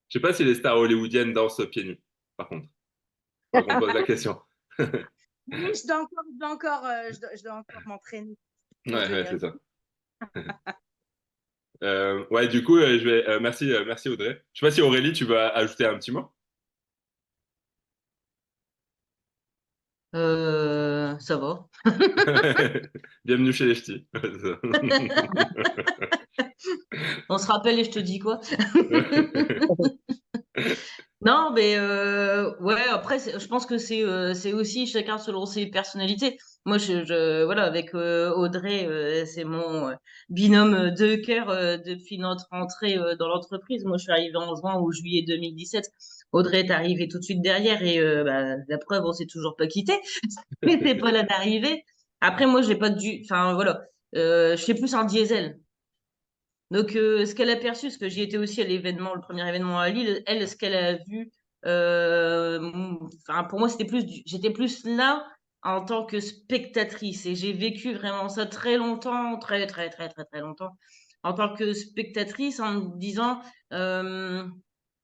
Je sais pas si les stars hollywoodiennes dansent pieds nus, par contre. Faut qu'on pose la question. Oui, je dois encore m'entraîner. Ouais, c'est ça. Ouais, du coup, merci Audrey. Je sais pas si Aurélie, tu vas ajouter un petit mot. Ça va. Bienvenue chez les ch'tis. On se rappelle et je te dis quoi? Non, mais ouais, après, je pense que c'est aussi chacun selon ses personnalités. Moi, voilà, avec Audrey, c'est mon binôme de cœur depuis notre entrée dans l'entreprise. Moi, je suis arrivée en juin ou juillet 2017. Audrey est arrivée tout de suite derrière et la preuve, on s'est toujours pas quitté. Mais c'est pas là d'arriver. Après, moi, j'ai pas enfin, voilà, je fais plus un diesel. Donc, ce qu'elle a perçu, ce que j'y étais aussi à l'événement, le premier événement à Lille, elle, ce qu'elle a vu, enfin, pour moi, j'étais plus là en tant que spectatrice et j'ai vécu vraiment ça très longtemps, très, très, très, très, très longtemps, en tant que spectatrice en me disant, je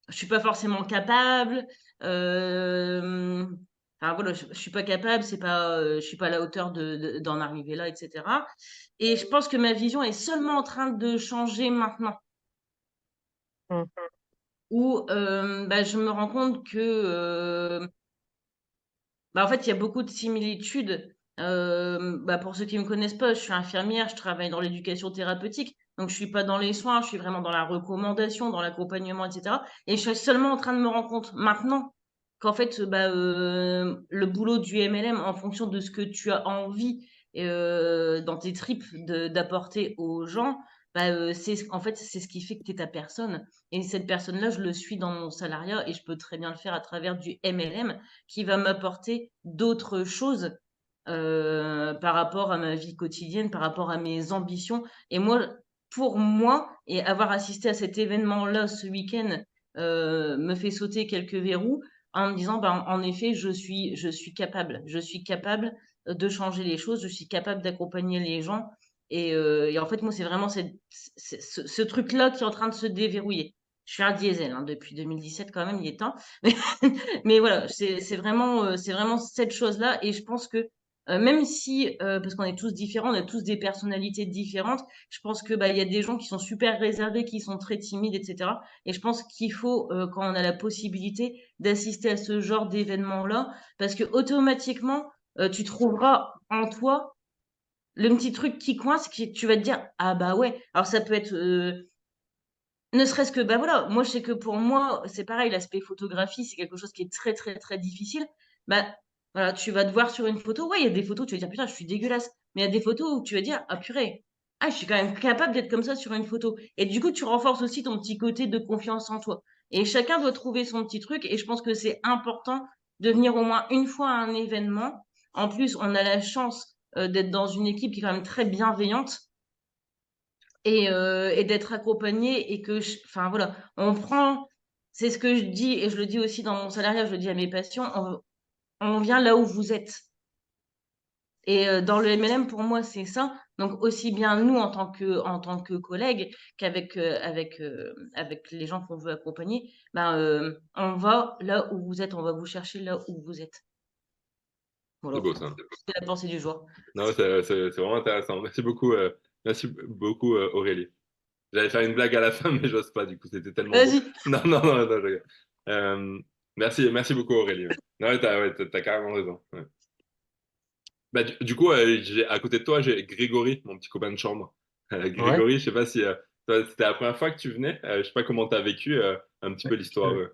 suis pas forcément capable, enfin voilà, je suis pas capable, je suis pas à la hauteur d'en arriver là, etc. Et je pense que ma vision est seulement en train de changer maintenant. Où je me rends compte que en fait, il y a beaucoup de similitudes. Pour ceux qui ne me connaissent pas, je suis infirmière, je travaille dans l'éducation thérapeutique. Donc, je suis pas dans les soins, je suis vraiment dans la recommandation, dans l'accompagnement, etc. Et je suis seulement en train de me rendre compte maintenant qu'en fait, le boulot du MLM, en fonction de ce que tu as envie dans tes tripes d'apporter aux gens, en fait, c'est ce qui fait que tu es ta personne. Et cette personne-là, je le suis dans mon salariat et je peux très bien le faire à travers du MLM qui va m'apporter d'autres choses par rapport à ma vie quotidienne, par rapport à mes ambitions. Et moi, pour moi, et avoir assisté à cet événement-là ce week-end me fait sauter quelques verrous en me disant, en effet, je suis capable. Je suis capable de changer les choses, je suis capable d'accompagner les gens. Et en fait, moi, c'est vraiment ce truc-là qui est en train de se déverrouiller. Je suis un diesel hein, depuis 2017 quand même, il est temps. Mais voilà, c'est vraiment cette chose-là. Et je pense que même si, parce qu'on est tous différents, on a tous des personnalités différentes, je pense que il y a des gens qui sont super réservés, qui sont très timides, etc. Et je pense qu'il faut, quand on a la possibilité, d'assister à ce genre d'événement-là, parce que automatiquement, tu trouveras en toi le petit truc qui coince, qui tu vas te dire, ah bah ouais. Alors ça peut être ne serait-ce que, voilà, moi je sais que pour moi, c'est pareil, l'aspect photographie, c'est quelque chose qui est très très très difficile. Voilà, tu vas te voir sur une photo, ouais, il y a des photos, tu vas dire, putain, je suis dégueulasse. Mais il y a des photos où tu vas dire, ah purée, ah, je suis quand même capable d'être comme ça sur une photo. Et du coup, tu renforces aussi ton petit côté de confiance en toi. Et chacun doit trouver son petit truc, et je pense que c'est important de venir au moins une fois à un événement. En plus, on a la chance d'être dans une équipe qui est quand même très bienveillante et d'être accompagné et que, enfin voilà, on prend, c'est ce que je dis et je le dis aussi dans mon salariat, je le dis à mes patients, on vient là où vous êtes. Et dans le MLM, pour moi, c'est ça. Donc aussi bien nous en tant que collègues qu'avec avec les gens qu'on veut accompagner, on va là où vous êtes, on va vous chercher là où vous êtes. Voilà, C'est beau ça. c'est la pensée du jour. Non, c'est vraiment intéressant. Merci beaucoup Aurélie. J'allais faire une blague à la fin, mais j'ose pas, du coup, c'était tellement beau. Vas-y. Non, non, non, non, je rigole. Merci beaucoup Aurélie. Non, t'as carrément raison. Ouais. Du coup, à côté de toi, j'ai Grégory, mon petit copain de chambre. Ouais. Grégory, je sais pas si toi, c'était la première fois que tu venais. Je sais pas comment t'as vécu un petit peu l'histoire. Ouais,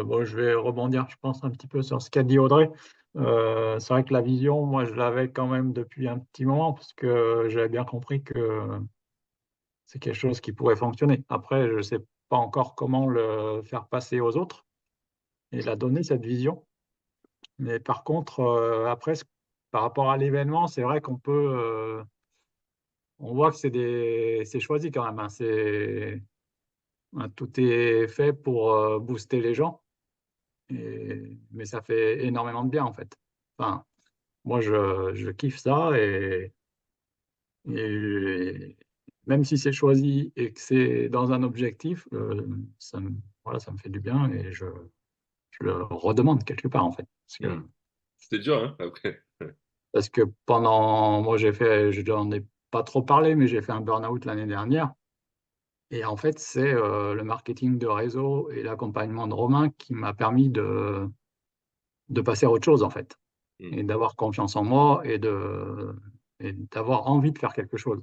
bon, je vais rebondir, je pense, un petit peu sur ce qu'a dit Audrey. C'est vrai que la vision, moi, je l'avais quand même depuis un petit moment, parce que j'avais bien compris que c'est quelque chose qui pourrait fonctionner. Après, je ne sais pas encore comment le faire passer aux autres et la donner, cette vision. Mais par contre, après, par rapport à l'événement, c'est vrai qu'on peut, on voit que c'est choisi quand même, hein. Tout est fait pour booster les gens. Mais ça fait énormément de bien en fait. Enfin, moi je kiffe ça et même si c'est choisi et que c'est dans un objectif, voilà, ça me fait du bien et je le redemande quelque part en fait. C'était dur, hein, après. Parce que moi je n'en ai pas trop parlé, mais j'ai fait un burn-out l'année dernière. Et en fait, c'est le marketing de réseau et l'accompagnement de Romain qui m'a permis de passer à autre chose en fait. Et d'avoir confiance en moi et d'avoir envie de faire quelque chose.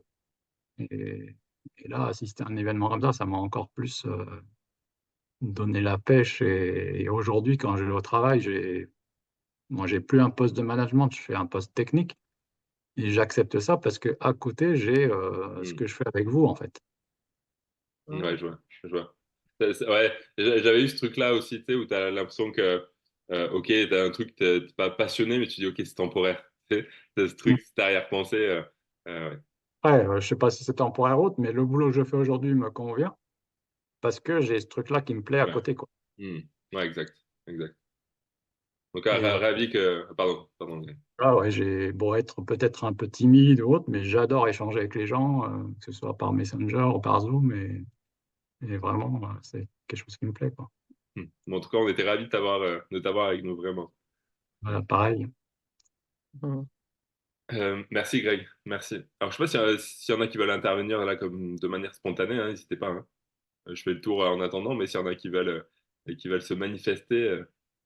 Et, et là, assister à un événement comme ça m'a encore plus donné la pêche. Et aujourd'hui, quand je vais au travail, moi, j'ai plus un poste de management, je fais un poste technique. Et j'accepte ça parce que à côté, j'ai ce que je fais avec vous, en fait. Ouais, je vois. Je vois. Ouais, j'avais eu ce truc-là aussi, tu sais, où tu as l'impression que, ok, tu as un truc, t'es pas passionné, mais tu dis, ok, c'est temporaire. Tu sais, t'as ce truc, cette arrière-pensée. Ouais. Ouais, je sais pas si c'est temporaire ou autre, mais le boulot que je fais aujourd'hui me convient parce que j'ai ce truc-là qui me plaît à Ouais. côté, quoi. Ouais, exact. Exact. Donc, Et, ravi que. Pardon. ah ouais, j'ai beau être peut-être un peu timide ou autre, mais j'adore échanger avec les gens, que ce soit par Messenger ou par Zoom, et vraiment, c'est quelque chose qui me plaît, quoi. Bon, en tout cas, on était ravis de t'avoir avec nous, vraiment. Voilà, pareil. Merci, Greg. Merci. Alors, je sais pas s'il y en a qui veulent intervenir là comme de manière spontanée, hein, n'hésitez pas. Hein. Je fais le tour en attendant, mais s'il y en a qui veulent se manifester,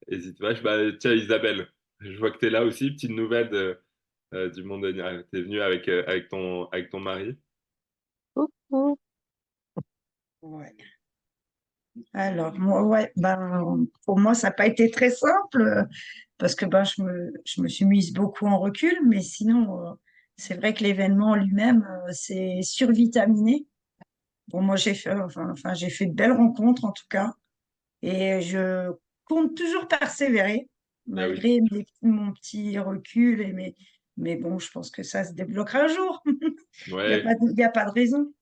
n'hésite pas. Tiens, Isabelle, je vois que tu es là aussi. Petite nouvelle du monde. Tu es venue avec ton mari. Coucou. Ouais. Alors, moi, ouais, pour moi, ça n'a pas été très simple. parce que ben, je me suis mise beaucoup en recul, mais sinon, c'est vrai que l'événement lui-même, c'est survitaminé. Bon, moi, j'ai fait de belles rencontres en tout cas, et je compte toujours persévérer, Ah oui. malgré mon petit recul mais bon, je pense que ça se débloquera un jour. Ouais, Il y a pas de raison.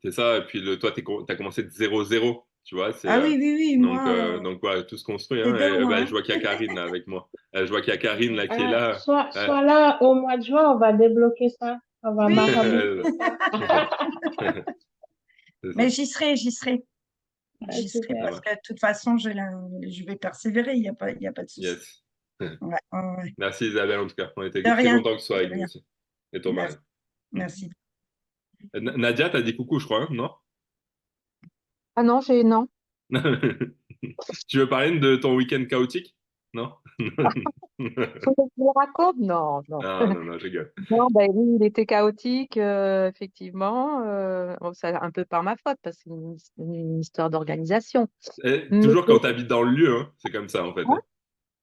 c'est ça. Et puis toi, t'as commencé de 0-0, tu vois. Ah oui, oui, oui, moi, Donc voilà, tout se construit. c'est Hein, de et, loin, bah, je hein. vois qu'il y a Karine là avec moi. Je vois qu'il y a Karine là qui est Ah, là. soit, Ouais. soit là, au mois de juin, on va débloquer ça. On va Oui, marabouter ça. C'est mais ça. j'y serai. Ah, J'y serai Ça super. parce marche. que de toute façon, je vais persévérer, il y a pas de souci. Yes. Ouais, ouais, ouais. Merci Isabelle en tout cas. On était De très rien, contents que tu sois de avec nous rien. aussi. Et toi, Marie. Merci. Merci. Nadia, t'as dit coucou, je crois, hein, non? Ah non, non. Tu veux parler de ton week-end chaotique? Non? Faut que je le raconte? Non, non. Non, non, non, je rigole. Non, ben oui, il était chaotique, effectivement. Bon, c'est un peu par ma faute, parce que c'est une histoire d'organisation. Mais Toujours quand tu habites dans le lieu, hein, c'est comme ça en fait. ouais, Hein.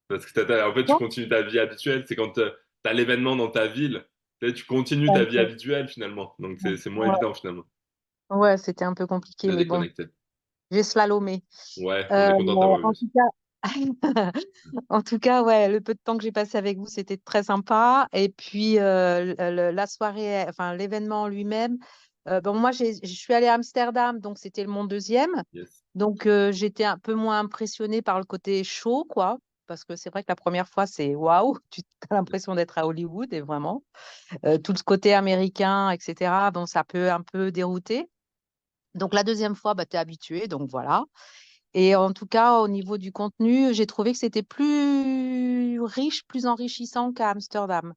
Parce que en fait, tu ouais, continues ta vie habituelle. C'est quand tu as l'événement dans ta ville, tu continues ta vie habituelle finalement. Donc c'est moins ouais, évident finalement ouais, c'était un peu compliqué, de mais bon, déconnecter. j'ai slalomé. Ouais, on est content de t'avoir vu En tout aussi. cas, en tout cas, ouais, le peu de temps que j'ai passé avec vous, c'était très sympa. Et puis, la soirée, enfin, l'événement lui-même, bon, moi, je suis allée à Amsterdam, donc c'était mon deuxième. Yes. Donc, j'étais un peu moins impressionnée par le côté chaud, quoi. Parce que c'est vrai que la première fois, c'est waouh, tu as l'impression d'être à Hollywood, et vraiment. Tout ce côté américain, etc., bon, ça peut un peu dérouter. Donc, la deuxième fois, bah, tu es habitué, donc voilà. Et en tout cas, au niveau du contenu, j'ai trouvé que c'était plus riche, plus enrichissant qu'à Amsterdam.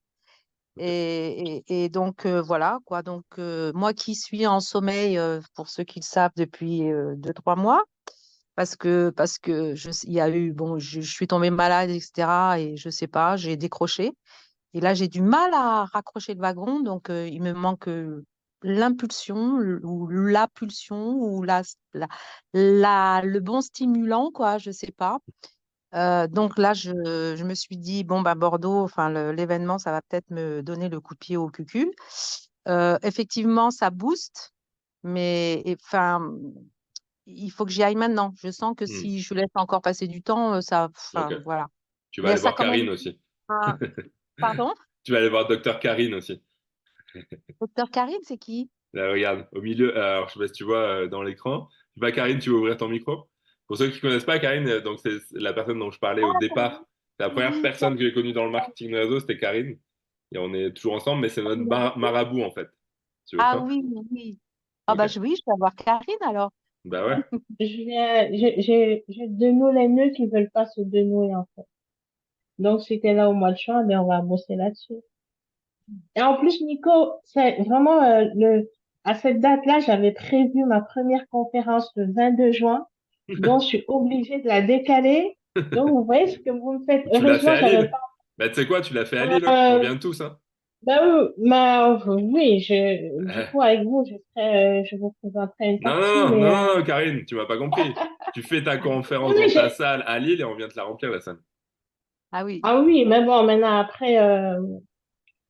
Et donc, voilà, quoi. Donc, moi qui suis en sommeil, pour ceux qui le savent, depuis 2, 3 mois, parce que il y a eu, bon, je suis tombée malade, etc. Et je sais pas, j'ai décroché. Et là, j'ai du mal à raccrocher le wagon. Donc, il me manque l'impulsion ou la pulsion ou le bon stimulant, quoi, je sais pas. Donc là, je me suis dit, bon, bah, Bordeaux, enfin, l'événement, ça va peut-être me donner le coup de pied au cucul. Effectivement, ça booste, mais enfin, il faut que j'y aille maintenant. Je sens que Hmm. si je laisse encore passer du temps, Ok. enfin, voilà. Tu vas Mais aller ça a voir quand même. Karine aussi. Ah, pardon? Tu vas aller voir Docteur Karine aussi. Docteur Karine, c'est qui? Là, regarde, au milieu, alors je sais pas si tu vois dans l'écran. Tu vois, Karine, tu veux ouvrir ton micro? Pour ceux qui connaissent pas, Karine, donc c'est la personne dont je parlais au départ. C'est la première Oui, personne que j'ai connue dans le marketing de réseau, c'était Karine. Et on est toujours ensemble, mais c'est notre marabout en fait. Tu ah vois? oui, oui. Ah Ok. bah oui, je vais avoir Karine alors. Bah ouais. J'ai deux nœuds, les nœuds qui veulent pas se dénouer en fait. Donc, c'était là au mois de juin, mais on va bosser là-dessus. Et en plus, Nico, c'est vraiment à cette date-là, j'avais prévu ma première conférence le 22 juin, donc je suis obligée de la décaler. Donc, vous voyez ce que vous me faites. Tu l'as fait Heureusement, à j'avais Lille. pas. Bah tu sais quoi, tu l'as fait à Lille, hein. On Euh, vient tous, hein. oui, du Euh, coup, avec vous, je vous présenterai une Non, partie, non, non, mais non, non, non, Karine, tu m'as pas compris. Tu fais ta oui, conférence dans mais ta salle à Lille et on vient te la remplir la salle. ah oui. Ah oui, mais bon, maintenant, après,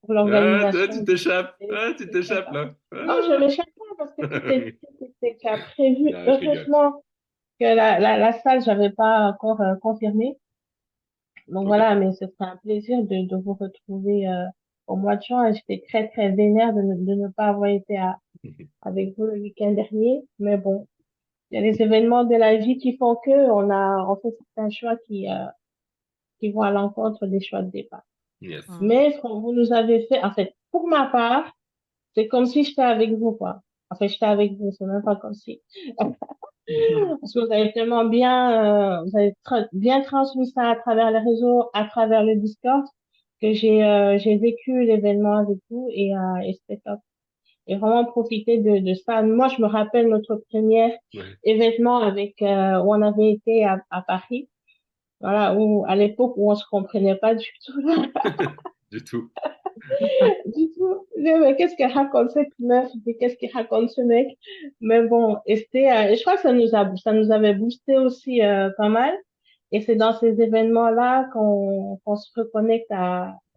pour Ah, toi, l'organisation, tu t'échappes. c'est Ah, tu c'est très t'échappes pas. là. Non, je Ah. ne m'échappe pas parce que tout était déjà prévu. Non, je rigole. Heureusement que la salle, j'avais pas encore confirmé. Donc Ok. voilà, mais ce serait un plaisir de vous retrouver au mois de juin. J'étais très, très vénère de ne pas avoir été avec vous le week-end dernier. Mais bon, il y a les événements de la vie qui font que on fait certains choix qui vont à l'encontre des choix de départ. Yes. Mais ce que vous nous avez fait, en fait, pour ma part, c'est comme si j'étais avec vous, quoi. En fait, j'étais avec vous, c'est même pas comme si. Parce que vous avez tellement bien, vous avez bien transmis ça à travers les réseaux, à travers le Discord, que j'ai vécu l'événement avec vous et c'était top. Et vraiment profiter de ça. Moi, je me rappelle notre premier Ouais. événement où on avait été à Paris. Voilà, où, à l'époque où on se comprenait pas du tout. Du tout. Du tout. Mais qu'est-ce qu'elle raconte cette meuf? Puis qu'est-ce qu'il raconte ce mec? Mais bon, et je crois que ça nous avait boosté aussi pas mal. Et c'est dans ces événements-là qu'on se reconnecte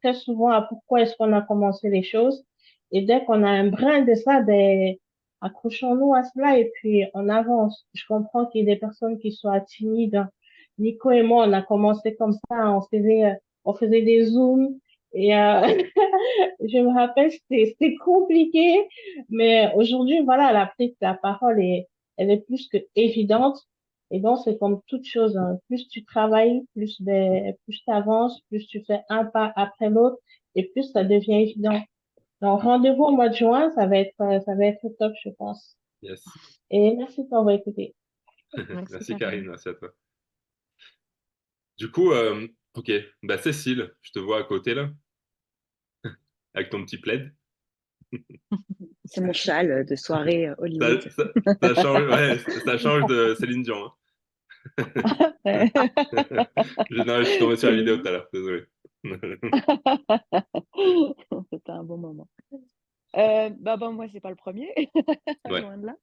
très souvent à pourquoi est-ce qu'on a commencé les choses. Et dès qu'on a un brin de ça, ben, accrochons-nous à cela et puis on avance. Je comprends qu'il y ait des personnes qui soient timides. Nico et moi, on a commencé comme ça, on faisait des zooms et je me rappelle, c'était compliqué, mais aujourd'hui, voilà, la prise de la parole elle est plus que évidente. Et donc, c'est comme toute chose, hein. Plus tu travailles, plus tu avances, plus tu fais un pas après l'autre, et plus ça devient évident. Donc, rendez-vous au mois de juin, ça va être top, je pense. Yes. Et merci pour avoir écouté. Merci, Merci Karine. Karine, merci à toi. Du coup, ok, bah Cécile, je te vois à côté là, avec ton petit plaid. C'est mon châle de soirée Ça, Hollywood. ça change, ouais, ça change de Céline Dion, hein. Non, je suis tombé sur la vidéo tout à l'heure, désolé. C'était un bon moment. Moi, c'est pas le premier, Ouais. loin de là.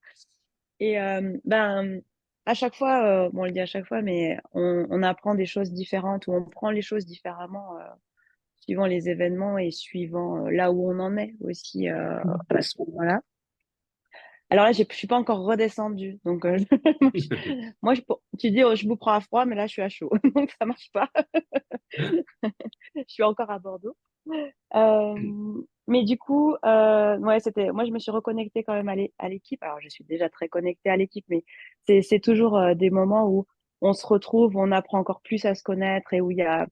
Et à chaque fois, on le dit à chaque fois, mais on apprend des choses différentes ou on prend les choses différemment suivant les événements et suivant là où on en est aussi à ce moment-là. Alors là, je suis pas encore redescendue, donc tu dis je vous prends à froid, mais là je suis à chaud, donc ça marche pas. Je suis encore à Bordeaux. Mais du coup, ouais, moi, je me suis reconnectée quand même à l'équipe. Alors, je suis déjà très connectée à l'équipe, mais c'est toujours des moments où on se retrouve, on apprend encore plus à se connaître et où il y a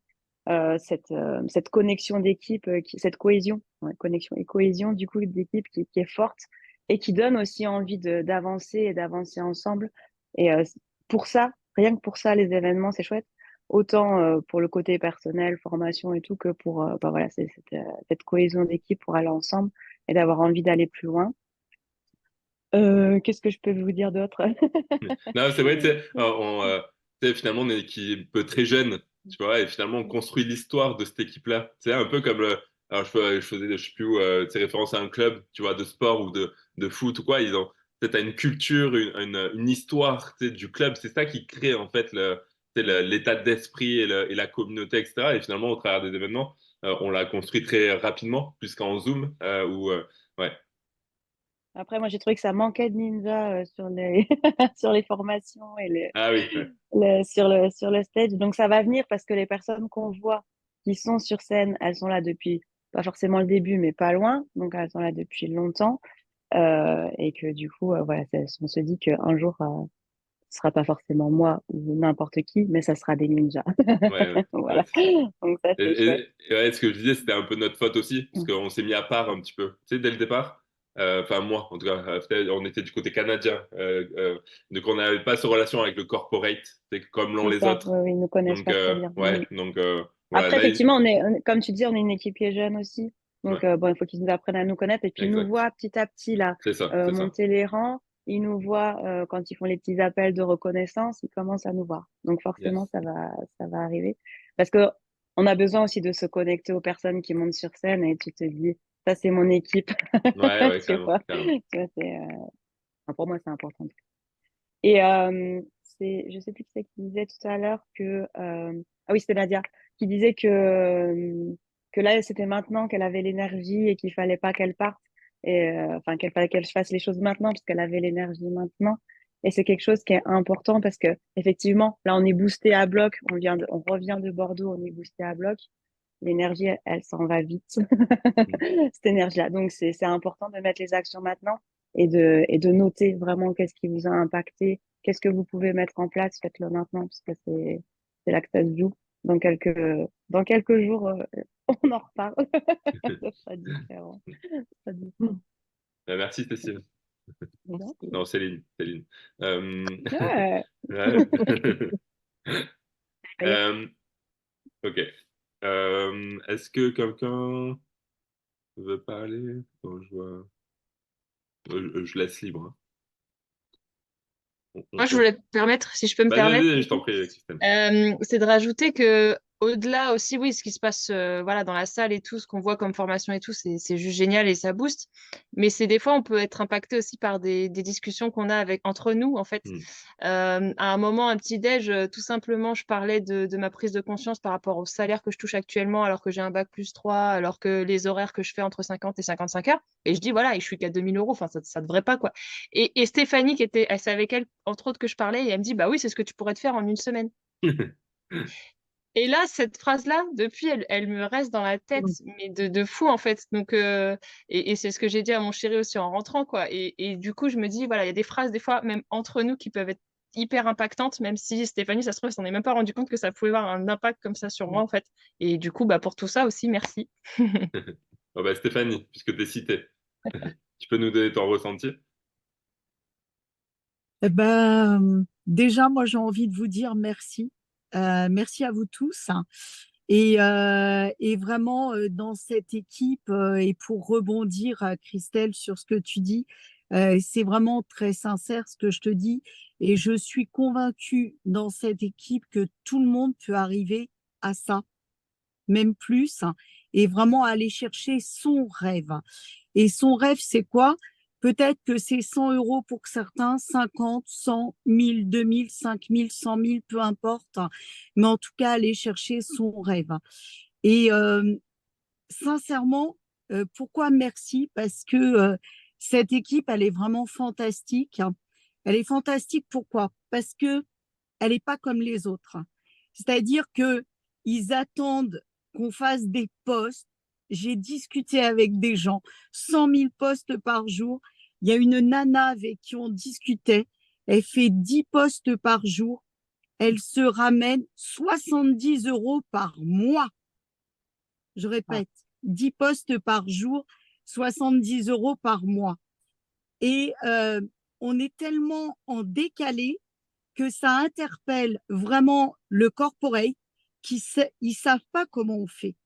cette connexion d'équipe, cette cohésion, ouais, connexion et cohésion du coup d'équipe qui est forte et qui donne aussi envie d'avancer et d'avancer ensemble. Et pour ça, rien que pour ça, les événements, c'est chouette. Autant pour le côté personnel, formation et tout, que pour voilà, cette cohésion d'équipe pour aller ensemble et d'avoir envie d'aller plus loin. Qu'est-ce que je peux vous dire d'autre? Non, c'est vrai, tu sais, tu sais, finalement, on est une équipe très jeune, tu vois, et finalement, on construit l'histoire de cette équipe-là. C'est un peu comme alors, je faisais, je sais plus où, tu sais, référence à un club, tu vois, de sport ou de foot ou quoi. Ils ont peut-être une culture, une histoire, tu sais, du club. C'est ça qui crée, en fait, tu sais, l'état d'esprit et la communauté, etc. Et finalement, au travers des événements, on l'a construit très rapidement, plus qu'en Zoom, ouais. Après, moi, j'ai trouvé que ça manquait de ninja sur les sur les formations et Ah oui, ouais. sur le stage. Donc, ça va venir parce que les personnes qu'on voit qui sont sur scène, elles sont là depuis pas forcément le début, mais pas loin. Donc, elles sont là depuis longtemps. Et que du coup, voilà, on se dit qu'un jour, ce sera pas forcément moi ou n'importe qui, mais ça sera des ninjas. Ouais, ouais, Voilà. Donc, ça, Et, c'est chouette. et ouais, ce que je disais, c'était un peu notre faute aussi, parce qu'on s'est mis à part un petit peu. Tu sais, dès le départ, enfin moi, en tout cas, peut-être on était du côté canadien, donc on n'avait pas cette relation avec le corporate, c'est comme l'ont C'est les ça, autres. oui, oui, ils nous connaissent Donc pas très bien. ouais, Mm. donc voilà, Après, là, effectivement, comme tu dis, on est une équipe qui est jeune aussi. ouais, Donc, bon, il faut qu'ils nous apprennent à nous connaître. Et puis, ils nous exact, voient petit à petit, là, c'est ça, c'est ça. monter les rangs. Ils nous voient quand ils font les petits appels de reconnaissance. Ils commencent à nous voir. Donc, forcément, Yes. ça va arriver. Parce que on a besoin aussi de se connecter aux personnes qui montent sur scène et tu te dis, ça, c'est mon équipe. Ouais, ouais, Tu carrément, vois, carrément. tu vois, enfin, pour moi, c'est important. Et je sais plus qui c'est qui disait tout à l'heure que ah oui, c'était Nadia qui disait que là c'était maintenant qu'elle avait l'énergie et qu'il fallait pas qu'elle parte et enfin qu'elle fallait qu'elle fasse les choses maintenant parce qu'elle avait l'énergie maintenant. Et c'est quelque chose qui est important parce que effectivement là on est boosté à bloc, on revient de Bordeaux, on est boosté à bloc. L'énergie, elle s'en va vite, cette énergie-là. Donc, c'est important de mettre les actions maintenant et de noter vraiment qu'est-ce qui vous a impacté, qu'est-ce que vous pouvez mettre en place, faites-le maintenant, parce que c'est là que ça se joue. Dans quelques jours, on en reparle. Ça sera différent. Ça sera différent. Merci Cécile. Merci. Non, Céline, Céline. Ouais. Ouais. Allez. Ok. Est-ce que quelqu'un veut parler? Attends, je vois. Je laisse libre, hein. Moi, je voulais te permettre, si je peux me Vas-y, permettre, vas-y, du je t'en coup, prie, Christine. c'est de rajouter que au-delà aussi, oui, ce qui se passe voilà, dans la salle et tout, ce qu'on voit comme formation et tout, c'est juste génial et ça booste. Mais c'est des fois, on peut être impacté aussi par des discussions qu'on a entre nous, en fait. Mm. À un moment, un petit déj, tout simplement, je parlais de ma prise de conscience par rapport au salaire que je touche actuellement, alors que j'ai un bac +3, alors que les horaires que je fais entre 50 et 55 heures. Et je dis, voilà, et je suis qu'à 2 000 euros, enfin, ça devrait pas, quoi. Et Stéphanie, c'est avec elle, entre autres, que je parlais, et elle me dit, bah oui, c'est ce que tu pourrais te faire en une semaine. Et là, cette phrase-là, depuis, elle me reste dans la tête, mais de fou, en fait. Donc, et c'est ce que j'ai dit à mon chéri aussi en rentrant, quoi. Et du coup, je me dis, voilà, il y a des phrases, des fois, même entre nous, qui peuvent être hyper impactantes, même si Stéphanie, ça se trouve, elle s'en est même pas rendu compte que ça pouvait avoir un impact comme ça sur moi, en fait. Et du coup, bah, pour tout ça aussi, merci. Oh, bah, Stéphanie, puisque tu es citée, tu peux nous donner ton ressenti? Eh ben, déjà, moi, j'ai envie de vous dire merci. Merci à vous tous. Et vraiment, dans cette équipe, et pour rebondir, Christelle, sur ce que tu dis, c'est vraiment très sincère ce que je te dis. Et je suis convaincue dans cette équipe que tout le monde peut arriver à ça, même plus, et vraiment aller chercher son rêve. Et son rêve, c'est quoi? Peut-être que c'est 100 euros pour certains, 50, 100, 1000, 2000, 5000, 100 000, peu importe. Mais en tout cas, aller chercher son rêve. Et sincèrement, pourquoi merci? Parce que cette équipe, elle est vraiment fantastique. Elle est fantastique, pourquoi? Parce que elle n'est pas comme les autres. C'est-à-dire que ils attendent qu'on fasse des posts. J'ai discuté avec des gens, 100 000 posts par jour. Il y a une nana avec qui on discutait. Elle fait 10 posts par jour. Elle se ramène 70 euros par mois. Je répète, 10 posts par jour, 70 euros par mois. Et on est tellement en décalé que ça interpelle vraiment le corporate ils savent pas comment on fait.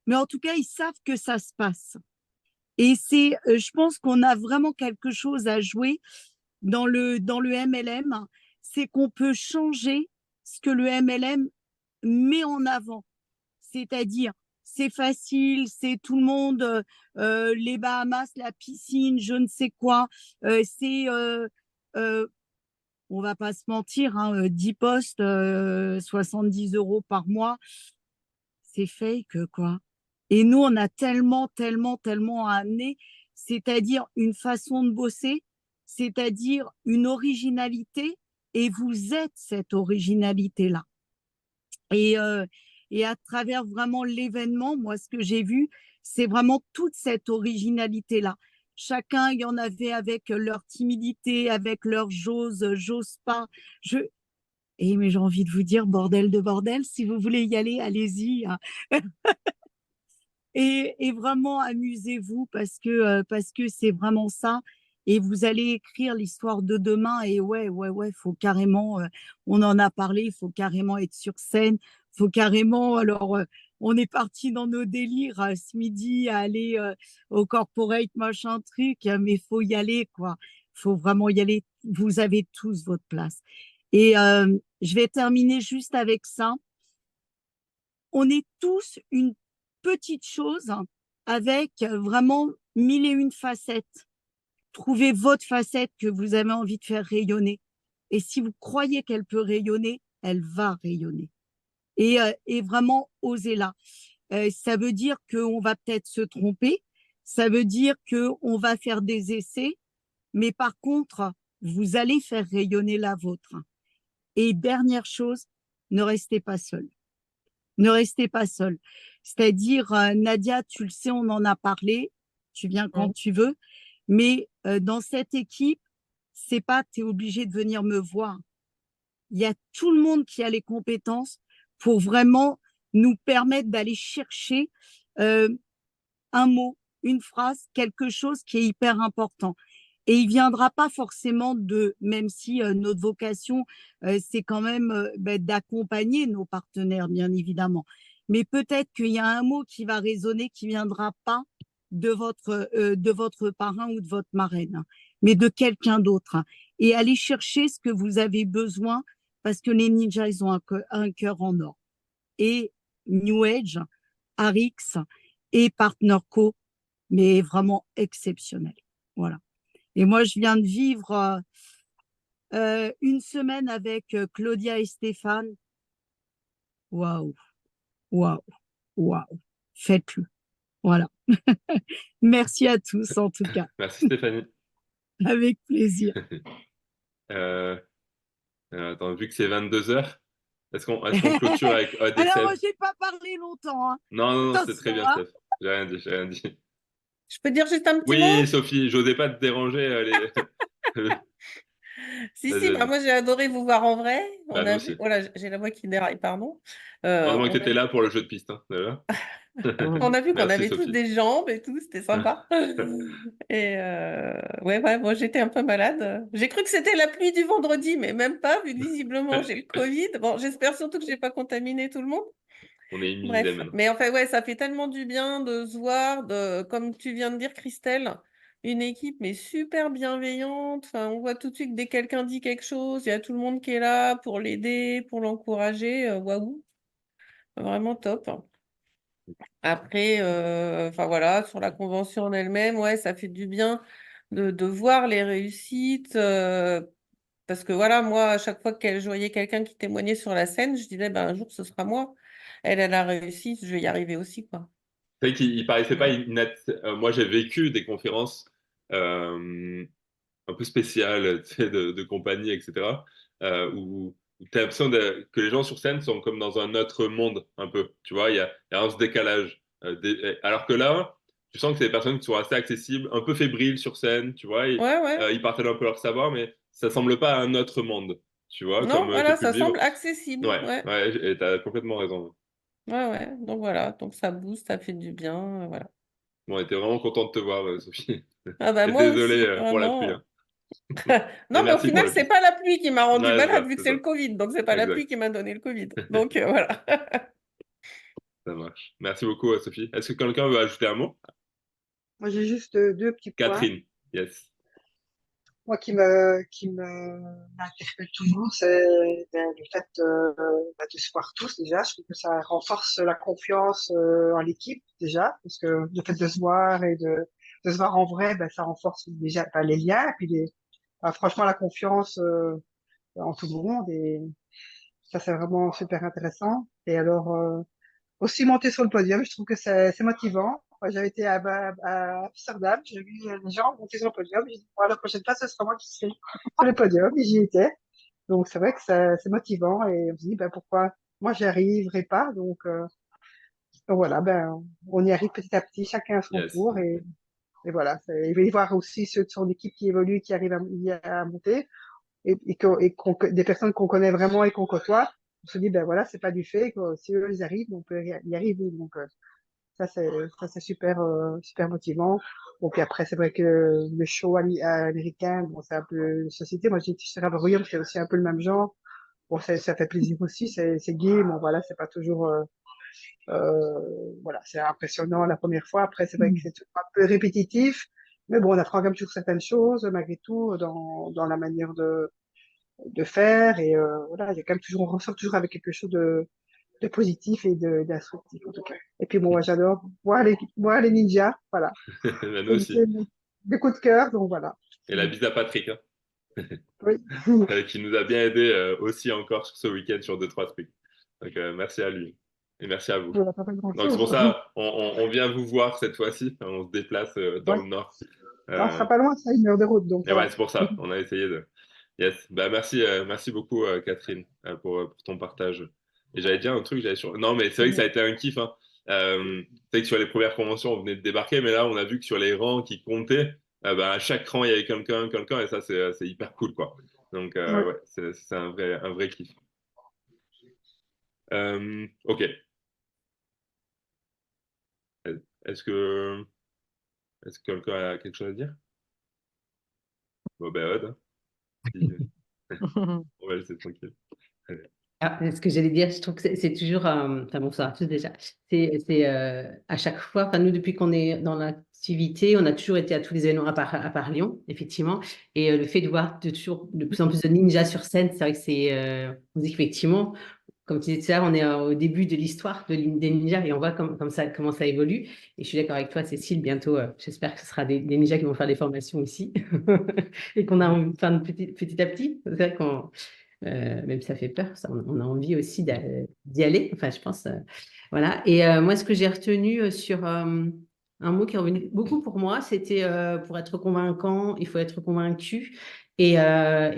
Mais en tout cas, ils savent que ça se passe. Et je pense qu'on a vraiment quelque chose à jouer dans le MLM, c'est qu'on peut changer ce que le MLM met en avant. C'est-à-dire, c'est facile, c'est tout le monde, les Bahamas, la piscine, je ne sais quoi. On va pas se mentir, 10 postes, 70 euros par mois, c'est fake, quoi. Et nous, on a tellement, tellement, tellement à amener, c'est-à-dire une façon de bosser, c'est-à-dire une originalité, et vous êtes cette originalité-là. Et, et à travers vraiment l'événement, moi, ce que j'ai vu, c'est vraiment toute cette originalité-là. Chacun, il y en avait avec leur timidité, avec leur j'ose pas. Mais j'ai envie de vous dire, bordel de bordel, si vous voulez y aller, allez-y. Et vraiment, amusez-vous parce que c'est vraiment ça. Et vous allez écrire l'histoire de demain. Et ouais, faut carrément, on en a parlé, il faut carrément être sur scène. Faut carrément, alors, on est parti dans nos délires ce midi à aller au corporate, machin truc, mais faut y aller, quoi. Faut vraiment y aller. Vous avez tous votre place. Et je vais terminer juste avec ça. On est tous une petite chose avec vraiment 1001 facettes. Trouvez votre facette que vous avez envie de faire rayonner. Et si vous croyez qu'elle peut rayonner, elle va rayonner. Et vraiment, osez-la. Ça veut dire qu'on va peut-être se tromper. Ça veut dire qu'on va faire des essais. Mais par contre, vous allez faire rayonner la vôtre. Et dernière chose, ne restez pas seul. Ne restez pas seul. C'est-à-dire, Nadia, tu le sais, on en a parlé, tu viens quand tu veux, mais dans cette équipe, c'est pas tu es obligé de venir me voir. Il y a tout le monde qui a les compétences pour vraiment nous permettre d'aller chercher un mot, une phrase, quelque chose qui est hyper important. Et il viendra pas forcément même si notre vocation, c'est quand même d'accompagner nos partenaires, bien évidemment. Mais peut-être qu'il y a un mot qui va résonner, qui viendra pas de votre parrain ou de votre marraine, mais de quelqu'un d'autre. Et allez chercher ce que vous avez besoin, parce que les ninjas, ils ont un cœur en or. Et New Age, Arix et Partner Co, mais vraiment exceptionnel. Voilà. Et moi, je viens de vivre une semaine avec Claudia et Stéphane. Waouh, waouh, waouh. Faites-le. Voilà. Merci à tous, en tout cas. Merci Stéphanie. Avec plaisir. Euh, attends, vu que c'est 22h, est-ce qu'on clôture avec Odd et Alors, Seb? moi, j'ai pas parlé longtemps. Hein. Non, c'était très bien, Attention, hein. Steph. J'ai rien dit, j'ai rien dit. Je peux dire juste un petit Oui, mot? Sophie, j'osais pas te déranger. Si, Vas-y, si, bah, vas-y. moi j'ai adoré vous voir en vrai. Bah, On nous a aussi. vu, voilà, j'ai la voix qui déraille, pardon. Heureusement que On tu étais a, là pour le jeu de piste, hein, déjà. on a vu qu'on Merci, avait tous Sophie. des jambes et tout, c'était sympa. Et ouais, moi j'étais un peu malade. J'ai cru que c'était la pluie du vendredi, mais même pas, vu que visiblement j'ai le Covid. Bon, j'espère surtout que j'ai pas contaminé tout le monde. On est immunisés Bref, maintenant. mais en fait, ouais, ça fait tellement du bien de se voir, comme tu viens de dire, Christelle, une équipe mais super bienveillante. Enfin, on voit tout de suite que dès que quelqu'un dit quelque chose, il y a tout le monde qui est là pour l'aider, pour l'encourager. Waouh, vraiment top. Après, enfin voilà, sur la convention en elle-même, ouais, ça fait du bien de voir les réussites. Parce que voilà, moi, à chaque fois que je voyais quelqu'un qui témoignait sur la scène, je disais, ben, un jour, ce sera moi. Elle a réussi, je vais y arriver aussi, quoi. C'est vrai qu'il paraissait pas Ouais. inat. Moi, j'ai vécu des conférences un peu spéciales, tu sais, de compagnie, etc. Où tu as l'impression que les gens sur scène sont comme dans un autre monde, un peu. Tu vois, il y a un décalage. Alors que là, tu sens que c'est des personnes qui sont assez accessibles, un peu fébriles sur scène, tu vois. Ouais, ouais. Ils partagent un peu leur savoir, mais ça semble pas un autre monde, tu vois, Non, comme j'ai voilà, pu le ça semble vivre. accessible. Ouais, Ouais, ouais, et tu as complètement raison. ouais, ouais. Donc voilà, donc ça booste, ça fait du bien. Voilà. Bon, on était vraiment content de te voir, Sophie. Ah bah Et moi désolé aussi, pour la pluie, vraiment. hein. Mais Non, mais au merci pour final, le c'est piste. pas la pluie qui m'a rendu Ouais, c'est malade ça, vu que c'est c'est ça. le Covid. Donc c'est pas la pluie Exact. qui m'a donné le Covid. Donc voilà. Ça marche. Merci beaucoup, Sophie. Est-ce que quelqu'un veut ajouter un mot? Moi, j'ai juste deux petits points. Catherine, yes. Moi, m'interpelle toujours, c'est le fait de se voir tous déjà. Je trouve que ça renforce la confiance en l'équipe déjà, parce que le fait de se voir et de se voir en vrai, ben, ça renforce déjà les liens, et puis franchement la confiance en tout le monde, et ça c'est vraiment super intéressant. Et alors aussi monter sur le podium, je trouve que c'est motivant. Moi, j'avais été à Amsterdam, j'ai vu les gens monter sur le podium. J'ai dit, bon, la prochaine fois, ce sera moi qui serai sur le podium. Et j'y étais. Donc, c'est vrai que c'est motivant. Et on se dit, ben, pourquoi moi, j'y arriverai pas. Donc voilà, ben, on y arrive petit à petit, chacun à son Yes. tour. Et voilà, il va y avoir aussi ceux de son équipe qui évoluent, qui arrivent à monter. Des personnes qu'on connaît vraiment et qu'on côtoie. On se dit, ben voilà, c'est pas du fait que si eux, ils arrivent, on peut y arriver. Donc, ça, c'est super, super motivant. Bon, puis après, c'est vrai que le show américain, bon, c'est un peu une société. Moi, j'ai été sur Williams, c'est aussi un peu le même genre. Bon, ça fait plaisir aussi, c'est gay, bon, voilà, c'est pas toujours, voilà, c'est impressionnant la première fois. Après, c'est vrai que c'est un peu répétitif. Mais bon, on apprend quand même toujours certaines choses, malgré tout, dans la manière de faire. Et voilà, il y a quand même toujours, on ressort toujours avec quelque chose de positif et d'instructif en tout cas. Et puis bon, moi j'adore voir les ninjas, voilà. Nous aussi. Des coups de cœur, donc voilà. Et la bise à Patrick, hein. Oui. Qui nous a bien aidé aussi encore sur ce week-end sur 2-3 trucs. Donc merci à lui. Et merci à vous. On n'a pas fait Donc c'est pour ça, on vient vous voir cette fois-ci. On se déplace dans le nord. On sera pas loin, ça, 1 heure de route. Donc, Et ouais, c'est pour ça. On a essayé de. Yes. Bah, merci beaucoup, Catherine, pour ton partage. Et j'allais dire un truc, j'allais sur. Non, mais c'est vrai que ça a été un kiff, hein. C'est vrai que sur les premières conventions, on venait de débarquer, mais là, on a vu que sur les rangs qui comptaient, bah, à chaque rang, il y avait quelqu'un, et ça, c'est hyper cool, quoi. Donc, ouais, c'est un vrai kiff. Ok. Est-ce que quelqu'un a quelque chose à dire? Bon, ben, Odd, hein. On va laisser tranquille. Allez. Ah, ce que j'allais dire, je trouve que c'est toujours, enfin bonsoir à tous déjà, à chaque fois, enfin nous depuis qu'on est dans l'activité, on a toujours été à tous les événements à part Lyon, effectivement, et le fait de voir toujours de plus en plus de ninjas sur scène, c'est vrai que on dit qu'effectivement, comme tu disais, on est au début de l'histoire des ninjas et on voit comment ça évolue. Et je suis d'accord avec toi, Cécile, bientôt, j'espère que ce sera des ninjas qui vont faire des formations aussi et qu'on a enfin, petit à petit. C'est vrai qu'on, même si ça fait peur, ça, on a envie aussi d'y aller. Enfin, je pense, voilà. Et moi, ce que j'ai retenu sur un mot qui est revenu beaucoup pour moi, c'était pour être convaincant, il faut être convaincu. Et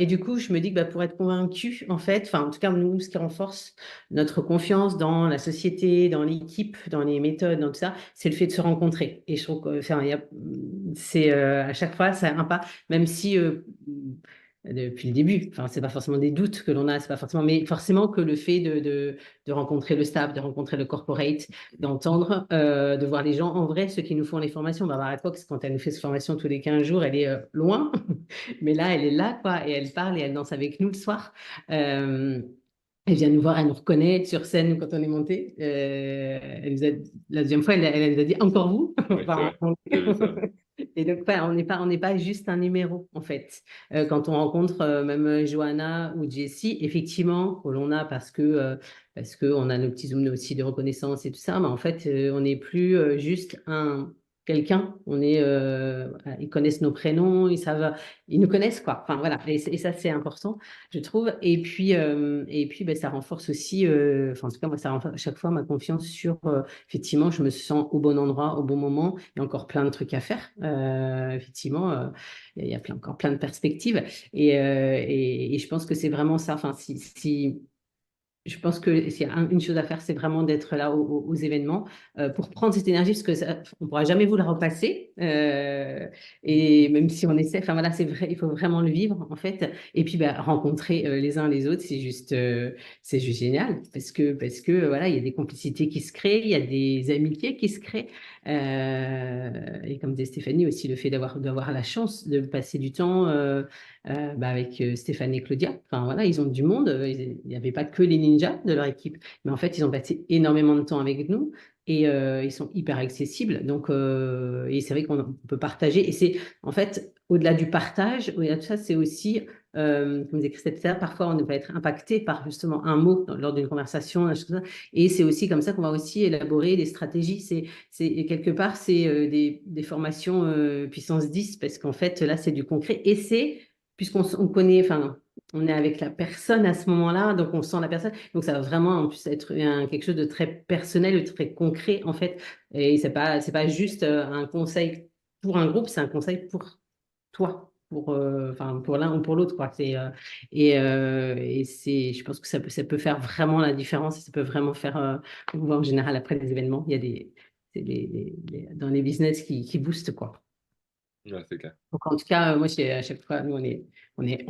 du coup, je me dis que pour être convaincu, en fait, enfin, en tout cas, nous, ce qui renforce notre confiance dans la société, dans l'équipe, dans les méthodes, dans tout ça, c'est le fait de se rencontrer. Et je trouve que, enfin, c'est à chaque fois, c'est un pas, même si depuis le début, enfin, c'est pas forcément des doutes que l'on a, c'est pas forcément, mais forcément que le fait de rencontrer le staff, de rencontrer le corporate, d'entendre, de voir les gens en vrai, ceux qui nous font les formations. Barbara Cox, quand elle nous fait cette formation tous les 15 jours, elle est loin, mais là, elle est là, quoi, et elle parle et elle danse avec nous le soir. Elle vient nous voir, elle nous reconnaît sur scène quand on est monté. La deuxième fois, elle nous a dit encore vous. Oui, c'est Enfin, vrai. J'ai vu ça. et donc, on n'est pas juste un numéro, en fait. Quand on rencontre même Johanna ou Jessie, effectivement, que l'on a parce que on a nos petits zooms aussi de reconnaissance et tout ça, mais en fait, on n'est plus juste quelqu'un. Voilà, ils connaissent nos prénoms, ils nous connaissent, quoi. Enfin, voilà. Et ça, c'est important, je trouve. Et puis ça renforce aussi, enfin, en tout cas, moi, ça renforce à chaque fois ma confiance sur, effectivement, je me sens au bon endroit, au bon moment. Il y a encore plein de trucs à faire. Effectivement, il y a encore plein de perspectives. Et je pense que c'est vraiment ça. Enfin, si je pense que s'il y a une chose à faire, c'est vraiment d'être là aux événements pour prendre cette énergie, parce que on ne pourra jamais vous la repasser. Et même si on essaie, enfin voilà, c'est vrai, il faut vraiment le vivre en fait. Et puis rencontrer les uns les autres, c'est juste génial, parce que voilà, il y a des complicités qui se créent, il y a des amitiés qui se créent. Et comme disait Stéphanie aussi, le fait d'avoir la chance de passer du temps. Avec Stéphane et Claudia. Enfin, voilà, ils ont du monde. Il n'y avait pas que les ninjas de leur équipe. Mais en fait, ils ont passé énormément de temps avec nous et ils sont hyper accessibles. Donc, et c'est vrai qu'on peut partager. Et c'est, en fait, au-delà du partage, au-delà de ça, c'est aussi, comme disait Christelle tout à l'heure, parfois on va être impacté par justement un mot lors d'une conversation, des choses comme ça. Et c'est aussi comme ça qu'on va aussi élaborer des stratégies. Et quelque part, c'est des formations puissance 10, parce qu'en fait, là, c'est du concret. Et c'est puisqu'on connaît, enfin, on est avec la personne à ce moment-là, donc on sent la personne. Donc ça va vraiment en plus être quelque chose de très personnel, de très concret en fait. Et c'est pas juste un conseil pour un groupe, c'est un conseil pour toi, enfin pour l'un ou pour l'autre quoi. Et c'est, je pense que ça peut faire vraiment la différence. Ça peut vraiment faire. On voit en général après les événements, il y a dans les business qui boostent quoi. Ouais, c'est clair. Donc, en tout cas, moi, à chaque fois, nous, on est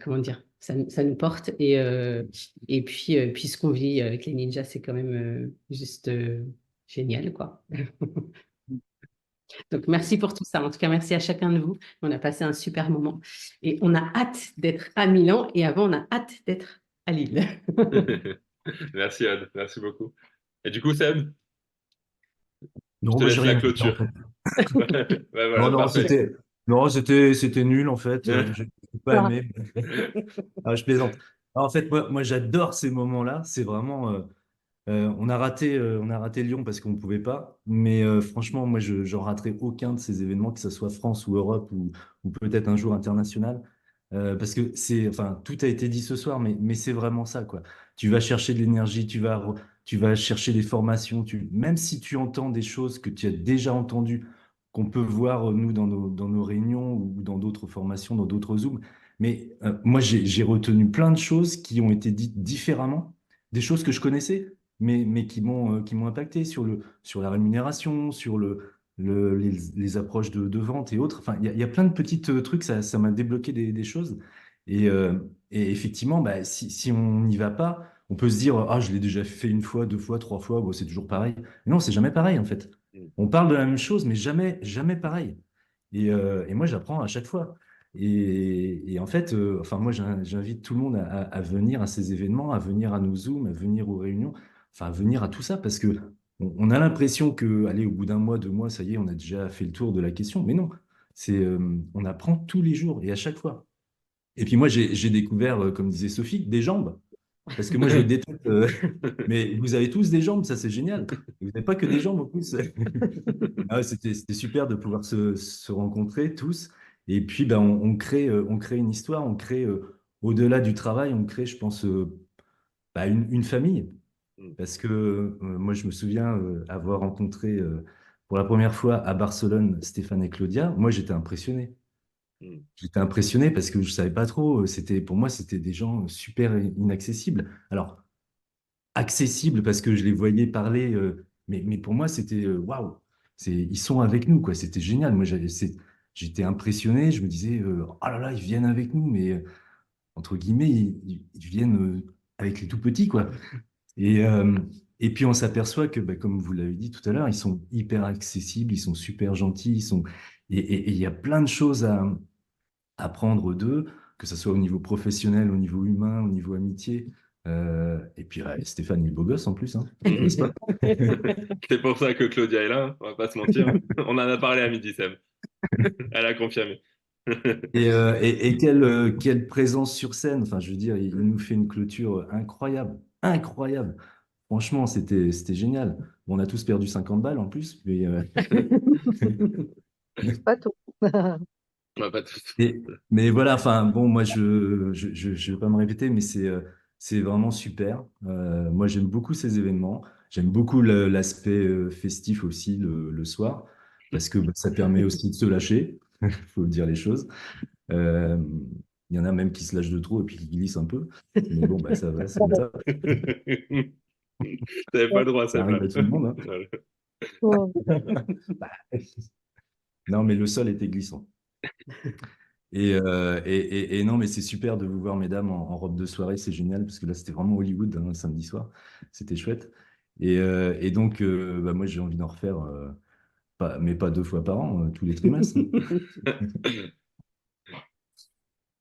comment dire, ça nous porte. Et puis, ce qu'on vit avec les ninjas, c'est quand même juste génial, quoi. Donc, merci pour tout ça. En tout cas, merci à chacun de vous. On a passé un super moment. Et on a hâte d'être à Milan. Et avant, on a hâte d'être à Lille. Merci, Anne. Merci beaucoup. Et du coup, Seb, je Non, te moi, j'ai laisse la rien dit, en clôture. fait. Ouais, Non, voilà, non, parfait. c'était nul, en fait. J'ai pas aimé. Ah, je plaisante. En fait, moi j'adore ces moments-là. C'est vraiment. On a raté Lyon parce qu'on ne pouvait pas. Mais franchement, moi, j'en raterai aucun de ces événements, que ce soit France ou Europe ou peut-être un jour international. Parce que enfin, tout a été dit ce soir, mais c'est vraiment ça, quoi. Tu vas chercher de l'énergie, tu vas chercher des formations, même si tu entends des choses que tu as déjà entendues, qu'on peut voir, nous, dans nos réunions ou dans d'autres formations, dans d'autres Zooms. Mais moi, j'ai retenu plein de choses qui ont été dites différemment, des choses que je connaissais mais qui m'ont impacté sur la rémunération, sur les approches de vente et autres. Enfin, il y a plein de petits trucs, ça m'a débloqué des choses. Et effectivement, si on n'y va pas, on peut se dire, ah, je l'ai déjà fait une fois, deux fois, trois fois, bon, c'est toujours pareil. Mais non, c'est jamais pareil, en fait. On parle de la même chose, mais jamais pareil. Et moi, j'apprends à chaque fois. Et en fait, enfin, moi, j'invite tout le monde à venir à ces événements, à venir à nos Zooms, à venir aux réunions, enfin, à venir à tout ça, parce que on a l'impression que, allez, au bout d'un mois, deux mois, ça y est, on a déjà fait le tour de la question. Mais non, on apprend tous les jours et à chaque fois. Et puis moi, j'ai découvert, comme disait Sophie, des jambes. Parce que moi, je déteste. Mais vous avez tous des jambes, ça c'est génial. Vous n'avez pas que des jambes en plus. Ah ouais, c'était super de pouvoir se rencontrer tous. Et puis, ben, on crée une histoire, on crée, au-delà du travail, on crée, je pense, bah, une famille. Mm. Parce que moi, je me souviens avoir rencontré pour la première fois à Barcelone Stéphane et Claudia. Moi, j'étais impressionné. Mm. J'étais impressionné parce que je savais pas trop. Pour moi, c'était des gens super inaccessibles. Alors, accessibles parce que je les voyais parler, mais pour moi, c'était waouh. Ils sont avec nous, quoi. C'était génial. Moi, j'étais impressionné. Je me disais, oh là là, ils viennent avec nous, mais entre guillemets, ils viennent avec les tout petits, quoi. Et, euh, et puis on s'aperçoit que, bah, comme vous l'avez dit tout à l'heure, ils sont hyper accessibles, ils sont super gentils, et il y a plein de choses à apprendre d'eux, que ce soit au niveau professionnel, au niveau humain, au niveau amitié. Et puis ouais, Stéphane, il est beau gosse en plus, hein, n'est-ce pas? C'est pour ça que Claudia est là, hein, on va pas se mentir. On en a parlé à midi, Seb. Elle a confirmé. Et quelle présence sur scène. Enfin, je veux dire, il nous fait une clôture incroyable, incroyable. Franchement, c'était génial. Bon, on a tous perdu 50 balles en plus, mais Pas tout. On va pas tous. mais voilà, enfin, bon, moi, je vais pas me répéter, mais c'est vraiment super. Moi, j'aime beaucoup ces événements. J'aime beaucoup l'aspect festif aussi le soir, parce que bah, ça permet aussi de se lâcher, faut dire les choses. Euh, Il y en a même qui se lâchent de trop et puis qui glissent un peu. Mais bon, bah, ça va, c'est comme ça. T'avais pas le droit, Ça Seb. arrive à tout le monde, hein. Voilà. Bah, non, mais le sol était glissant. Et non, mais c'est super de vous voir, mesdames, en robe de soirée, c'est génial, parce que là, c'était vraiment Hollywood, hein, le samedi soir. C'était chouette. Et donc, bah, moi, j'ai envie d'en refaire, mais pas 2 fois par an, tous les trimestres.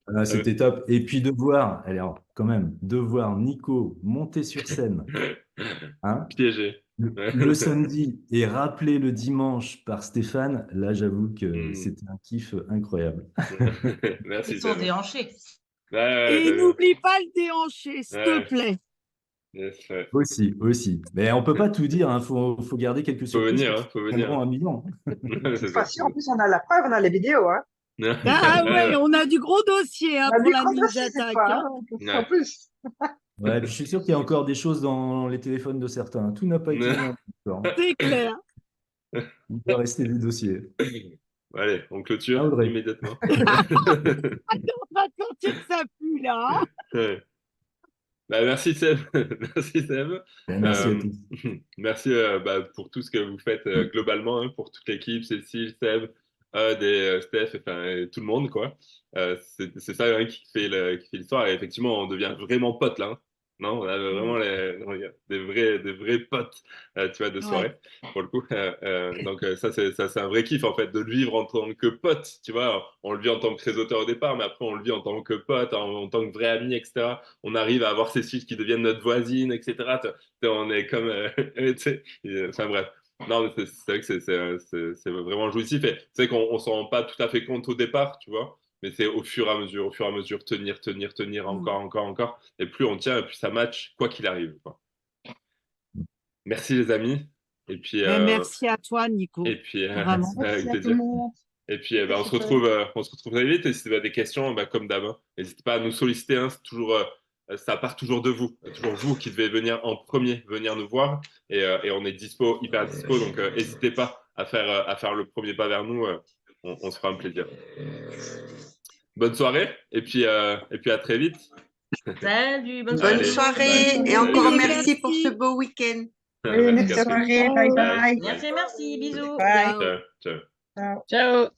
Voilà, c'était top. Et puis de voir, alors, quand même, de voir Nico monter sur scène, hein, Piégé. le samedi et rappelé le dimanche par Stéphane, là, j'avoue que c'était un kiff incroyable. Merci, Ils sont Seb. déhanchés. Ouais, Et t'as vu. n'oublie pas le déhanché, s'il te Ouais. plaît. Yes, ouais. Aussi. Mais on peut pas tout dire, hein. Faut garder quelques Faut surprises venir, pour hein, faut ceux qui venir. viendront à Milan. C'est Enfin, ça. si, en plus, on a la preuve, on a les vidéos, hein. Ah ouais, on a du gros dossier hein, On a pour du la gros Ninja dossier cette Attack. fois, hein. hein, en plus. Ouais, puis je suis sûr qu'il y a encore des choses dans les téléphones de certains, hein. Tout n'a pas été mis en encore, hein. C'est clair. Il doit rester des dossiers. Allez, on clôture Ah, Audrey. immédiatement. On va te sentir que ça pue là. Ouais. Bah, merci Seb, merci Seb. Merci à tous. Merci bah, pour tout ce que vous faites globalement, hein, pour toute l'équipe, Cécile, Seb, Steph, enfin tout le monde quoi. C'est ça hein, qui fait l'histoire et effectivement on devient vraiment potes là. Hein. Non, on a vraiment des vrais potes, tu vois, de soirée pour le coup. Donc ça c'est un vrai kiff en fait de le vivre en tant que pote, tu vois. On le vit en tant que réseauteur au départ, mais après on le vit en tant que pote, en tant que vrai ami, etc. On arrive à avoir ces filles qui deviennent notre voisine, etc. On est comme, tu sais, enfin bref. Non, mais c'est vrai que c'est vraiment jouissif et c'est vrai qu'on s'en rend pas tout à fait compte au départ, tu vois. Mais c'est au fur et à mesure, tenir, encore. Et plus on tient, et plus ça match, quoi qu'il arrive, quoi. Merci les amis. Et puis, Merci à toi, Nico. et puis Vraiment. avec Merci à tout plaisir. le monde. Et puis, bah, on se Super. retrouve très vite. Et si vous avez des questions, bah, comme d'hab, hein, n'hésitez pas à nous solliciter. Hein, c'est toujours, ça part toujours de vous. C'est toujours vous qui devez venir en premier, venir nous voir. Et on est dispo, hyper dispo. Donc, n'hésitez pas à faire le premier pas vers nous. On se fera un plaisir. Bonne soirée. Et puis à très vite. Salut, bonne Bonne Allez, soirée bye. et encore Et merci pour ce beau week-end. Bonne Merci à tous. soirée, bye Bye. bye. Merci, bisous. Bye. Ciao, ciao. Ciao. Ciao.